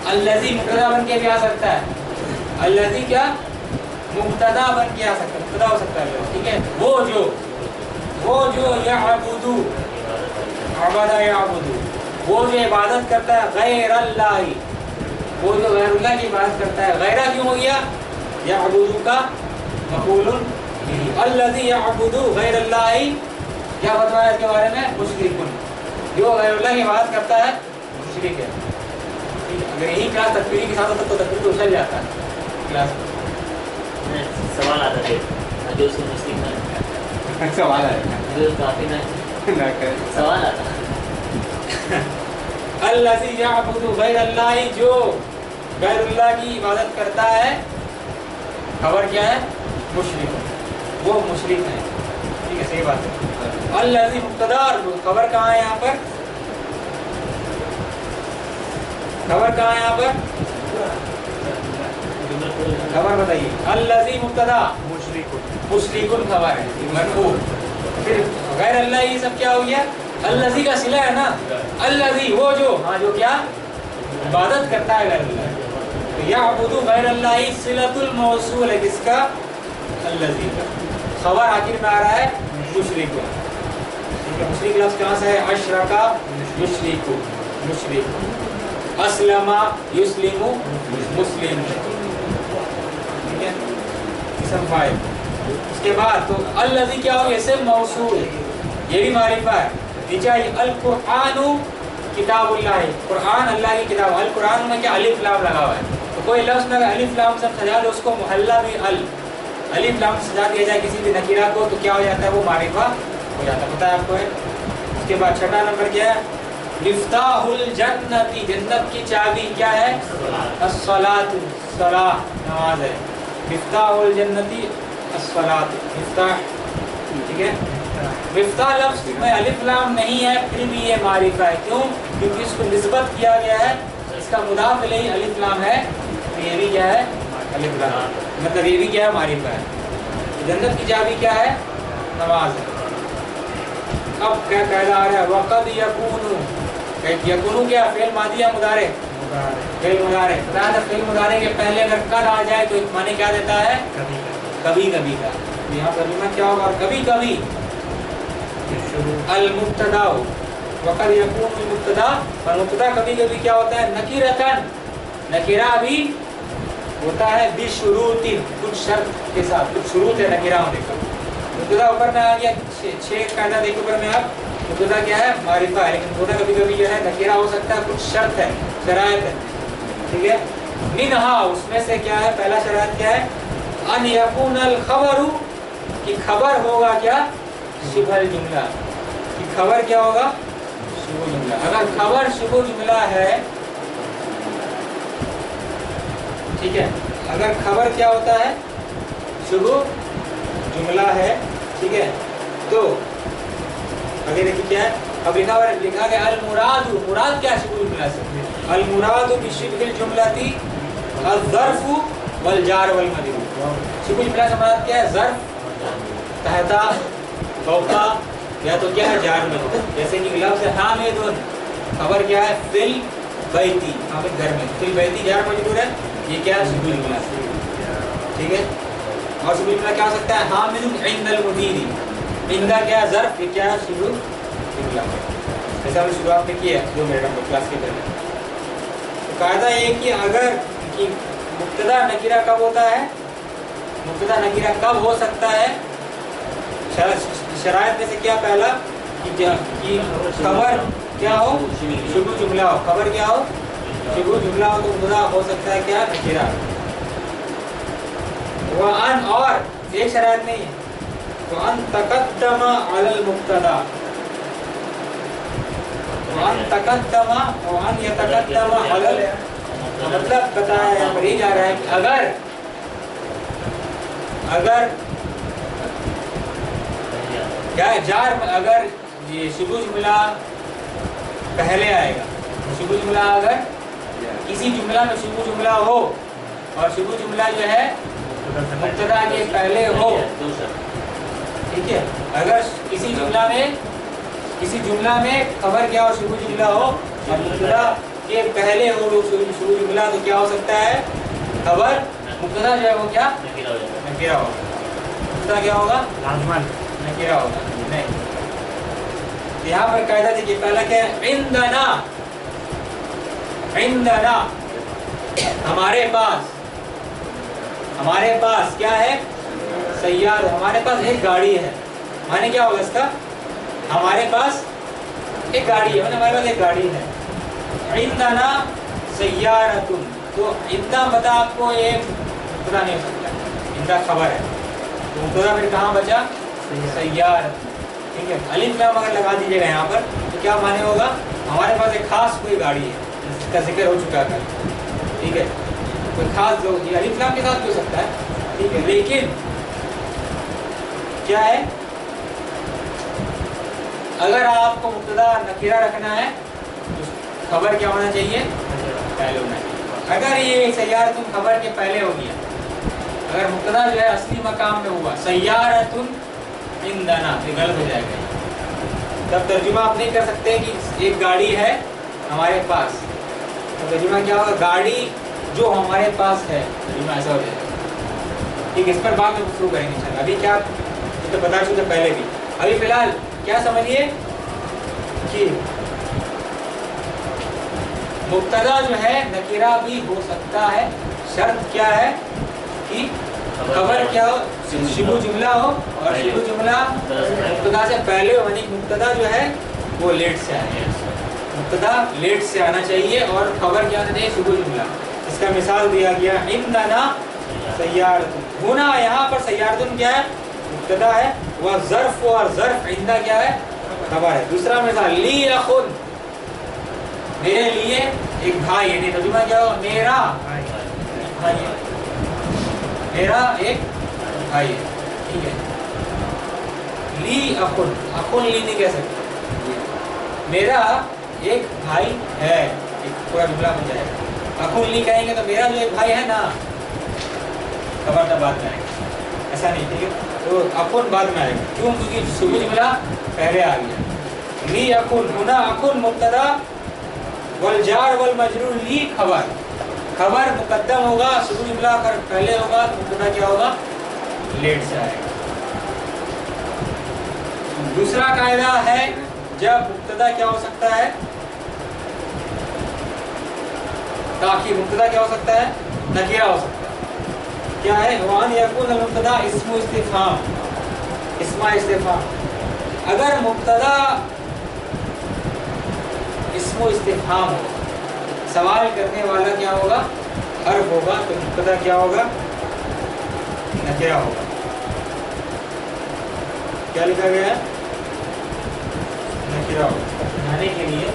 Speaker 2: अल्लज़ी मुब्तदा बन के भी आ सकता है, अल्लज़ी क्या मुब्तदा बन के आ सकता है, मुब्तदा हो सकता है, ठीक है। वो जो यअबुदु, अबदा यअबुदु, वो जो इबादत करता है गैर अल्लाह, वो जो गैर अल्लाह की इबादत करता है, गैरा क्यों हो गया? यअबुदु का मफूलुन बिही, अल्लज़ी यअबुदु गैर अल्लाह, क्या फतवा है इसके बारे में? मुशरिकुन, जो गैर अल्लाह की इबादत करता है मुशरिक है। अगर यही क्लास तकबीरी के साथ होता तो तकबीर उछल जाता है क्लास में।
Speaker 1: सवाल आता है जो उसको मुस्लिम है,
Speaker 2: सवाल है
Speaker 1: जो काफी ना सवाल आता है।
Speaker 2: अल्लज़ी यअबुदु गैर अल्लाह, जो गैर अल्लाह की इबादत करता है, खबर क्या है? मुशरिक, वो मुशरिक है, ठीक है, सही बात है। अल्लज़ी मुब्तदा, खबर कहाँ है यहाँ पर? खबर कहाँ है यहाँ पर? खबर बताइए। अल्लज़ी मुब्तदा, मुशरिकुन खबर है, मरफू। फिर गैर अल्लाह, ये सब क्या हो गया? अल्लज़ी का सिला है ना, अल्लज़ी वो जो, हाँ जो क्या इबादत करता है गैर अल्लाह। तो यअबुदु गैर अल्लाह सिलतुल मौसूल है किसका? अल्लज़ी का। खबर आखिर में आ रहा है मुशरिकुन, ठीक है। मुशरिक लफ्ज़ कहाँ से है? अशरका युशरिकु, मुशरिक। अस्लमा युस्लिमु, मुस्लिम, ठीक है, इसम फाइल। उसके बाद तो अल्लज़ी क्या हो? इस्म मौसूल, ये भी मारिफा है। नीचे अल कुरानु किताबुल्लाह, कुरान अल्लाह की किताब। अल कुरान में क्या अलिफ लाम लगा हुआ है, तो कोई लफ्ज़ में अलिफ लाम से सजा दो उसको, मुहल्ला भी अलिफ लाम से सजा दिया जाए किसी भी नकीरा को, तो क्या हो जाता है? वो मारिफा हो जाता है, पता है आपको है। उसके बाद छठा नंबर क्या है? मिफ्ताहुल जन्नती, जन्नत की चाबी क्या है? अस्सलातु, सलाह, नमाज है। मिफ्ताहुल जन्नती अस्सलातु, मिफ्ताह, ठीक है। मिफ्ताह लफ्ज़ में अलिफ लाम नहीं है, फिर भी ये मारिफा है, क्यों? क्योंकि इसको निस्बत किया गया है, इसका मुदाफ इलैहि अलिफ लाम है, तो ये भी क्या है? अलिफ लाम, मतलब ये भी क्या है? मारिफा है। जन्नत की चाबी क्या है? नमाज है। अब क्या कायदा आ रहा है? वक़द यकूनु, यकूनु क्या? फेल मादी या मुदारे? फेल मुदारे। बताया था फेल मुदारे के पहले अगर कद आ जाए तो माने क्या देता है? कभी कभी का। यहाँ तर्जुमा क्या होगा? कभी कभी। अल मुब्तदा, वक़द यकूनु मुब्तदा, और मुब्तदा कभी कभी क्या होता है? नकीरतन, नकीरा भी होता है बिशुरूतिन, कुछ शर्त के साथ, कुछ शुरूत है नकीरा होने का। मुब्तदा ऊपर में आ गया, 6 कायदा देखो ऊपर में आप। मुब्तदा क्या है? मारिफा है, लेकिन मुब्तदा कभी कभी जो है नकीरा हो सकता है, कुछ शर्त है, शरायत है, ठीक है। मिनहा, उसमें से क्या है? पहला शरायत क्या है? अन यकूनल खबरू, कि खबर होगा क्या? शुभल जुमला, कि खबर क्या होगा? शुभ जुमला। अगर खबर शुभ जुमला है, ठीक है, अगर खबर क्या होता है? शुभ जुमला है, ठीक है, तो आगे देखिए क्या है? अब लिखा गया अल मुरादु, मुराद क्या है शुभ जुमला से? अल मुरादु बिशिबिल जुमलती अज़्ज़र्फ़ु वल जार वल मजरूर। शुभ जुमला से मुराद क्या है? ज़र्फ़, तहता, फौका, या तो क्या है? जार मजरूर। जैसे कि लफ्ज़ हामिदुन, खबर क्या है? फिल बैती, हामिद घर में, फिल बैती जार मजरूर है, ये क्या है? शुभ जुमला, ठीक है। और शुभ जुमला क्या हो सकता है? हामिदुन इंदल मुदीरी, इंदा क्या है? ज़र्फ़, ये क्या है? शुभ जुमला। जैसा हमने शुरुआत में किया जो मेरे नंबर क्लास के पहले। तो कायदा ये कि अगर कि मुब्तदा नकीरा कब होता है? मुब्तदा नकीरा कब हो सकता है? शरायत में से क्या? पहला कि खबर क्या हो? शुभ जुमला हो। खबर क्या हो? शुभ जुमला हो, तो मुब्तदा हो सकता है क्या? नकीरा। वह अन, और एक शरायत नहीं है, तो अन तक़द्दमा अलल मुब्तदा, अन तक़द्दमा और अन यतक़द्दमा अलल, मतलब बताया यहाँ पर, ये जा रहा है कि अगर क्या है जार, अगर ये शुरू जुमला पहले आएगा, शुरू जुमला अगर किसी जुमला में शुरू जुमला हो और शुरू जुमला जो है मुब्तदा के पहले हो, ठीक है, अगर किसी जुमला में खबर क्या हो, शुरू जुमला हो और मुब्तदा के पहले हो शुरू जुमला, तो क्या हो सकता है, खबर मुब्तदा जो है वो क्या नकीरा होगा, मुब्तदा क्या होगा
Speaker 3: लाजमन
Speaker 2: नकीरा होगा। नहीं, यहाँ पर कायदा देखिए, पहला क्या है, इंदना, इंदना हमारे पास क्या है, सैयार, हमारे पास एक गाड़ी है, माने क्या होगा इसका, हमारे पास एक गाड़ी है, माने हमारे पास एक गाड़ी है। इंदना सैयारतुन, तो इंदा पता आपको ये मुब्तदा नहीं हो सकता, इंदा खबर है, तो मुब्तदा फिर कहाँ बचा, सैयार, ठीक है। अलिफ लाम अगर लगा दीजिएगा यहाँ पर तो क्या माने होगा, हमारे पास एक खास कोई गाड़ी है जिसका जिक्र हो चुका है, ठीक है, कोई खास जो ये अलिफ लाम के साथ भी हो सकता है, ठीक है, लेकिन क्या है, अगर आपको मुब्तदा नकीरा रखना है तो खबर क्या होना चाहिए, पहले होना चाहिए। अगर ये सैयारतुन खबर के पहले हो गया, अगर मुब्तदा जो है असली मकाम में हुआ सैयारतुन इंदना, ये गलत हो जाएगा, तब तर्जुमा आप नहीं कर सकते कि एक गाड़ी है हमारे पास, तो तर्जुमा क्या होगा, गाड़ी जो हमारे पास है, तर्जुमा ऐसा हो जाएगा, ठीक है। इस पर बाद में शुरू करेंगे इंशाल्लाह, अभी क्या ये तो बता चुके पहले भी, अभी फिलहाल क्या समझिए कि मुब्तदा जो है नकीरा भी हो सकता है, शर्त क्या है कि खबर क्या हो, शुरू जुमला हो और शुरू जुमला मुब्तदा से पहले हो, यानी मुब्तदा जो है वो लेट से आए, मुब्तदा लेट से आना चाहिए और खबर क्या होना चाहिए, शुरू जुमला। इसका मिसाल दिया गया, इंदना सैयारतुन, होना यहाँ पर सैयारतुन क्या है, मुब्तदा है, वह ज़र्फ और ज़र्फ इंदा क्या है, खबर है। दूसरा मिसाल, ली अखुन, मेरे लिए एक भाई है, नहीं तर्जुमा क्या हो, मेरा भाई है, मेरा एक भाई है, ठीक है। ली अखुन, अखुन ली नहीं कह सकते, मेरा एक भाई है, एक पूरा जुमला बन जाएगा। अखुन ली कहेंगे तो मेरा जो एक भाई है ना, खबर तब बाद में आएगा, ऐसा नहीं, ठीक है, तो अखुन बाद में आएगा, क्यों, क्योंकि शुरू जुमला पहले आ गया। ली अखुन, हुना अखुन मुब्तदा वल जार वल मजरूर ली खबर, खबर मुकद्दम होगा, शुरू जुमला अगर पहले होगा तो मुब्तदा क्या होगा, लेट से आएगा। दूसरा कायदा है, जब मुब्तदा क्या हो सकता है, ताकि मुब्तदा क्या हो सकता है, नकीरा हो सकता है, क्या है, वान यकून अल मुब्तदा इस्मु इस्तिफाम, इस्मा इस्तिफाम, अगर मुब्तदा इस्मु इस्तिफाम हो, सवाल करने वाला क्या होगा, हर्फ होगा, तो मुब्तदा क्या होगा, नकीरा होगा। क्या लिखा गया है, नकीरा होगा, समझाने के लिए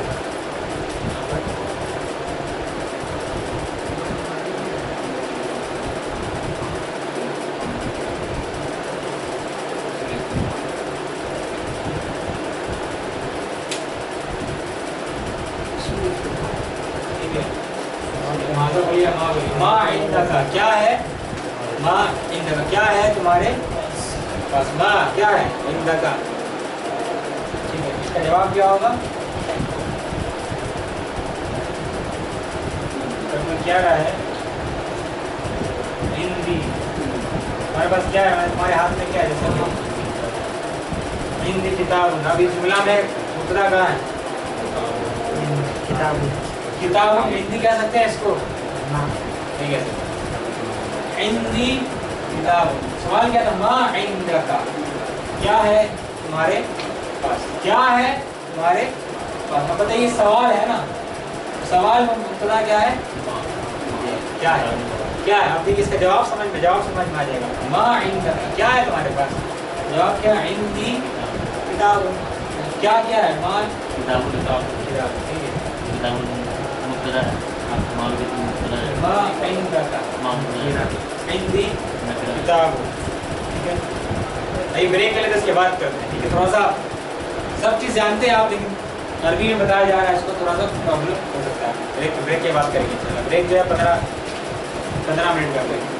Speaker 2: क्या है, माँ इंदका क्या है तुम्हारे पास, माँ क्या है इंदका, ठीक है, इसका जवाब क्या होगा, क्या रहा है, हिंदी, हमारे पास क्या है, तुम्हारे हाथ में क्या है, जैसे हिंदी किताब, अभी जुमला में मुब्तदा कहाँ है,
Speaker 3: किताब,
Speaker 2: किताब हम हिंदी कह सकते हैं इसको, नहीं कह सकते, हिंदी किताब। सवाल क्या था, माँ इंदका, क्या है तुम्हारे पास, क्या है तुम्हारे पास, अब बताइए सवाल है ना, सवाल में मुब्तदा क्या है, क्या है, क्या है, अब देखिए इसका जवाब समझ में आ जाएगा, माँ इंदका क्या है तुम्हारे पास, जवाब क्या है, हिंदी किताब, क्या क्या है, माँ
Speaker 1: किताब,
Speaker 2: किताब, ठीक है,
Speaker 1: किताब मुब्तदा है, मालूम मुब्तदा है,
Speaker 2: माँ इंदका
Speaker 1: मालूम
Speaker 2: हिंदी किताब, ठीक है। ابھی بریک لے لیتے اس کے بعد کرتے ہیں. ٹھیک ہے, تھوڑا سا سب چیز جانتے ہیں آپ لیکن عربی میں بتایا جا رہا ہے اس کو تھوڑا سا پرابلم ہو سکتا ہے. بریک کے بعد کریں گے. بریک جو ہے 15 منٹ کا بریک.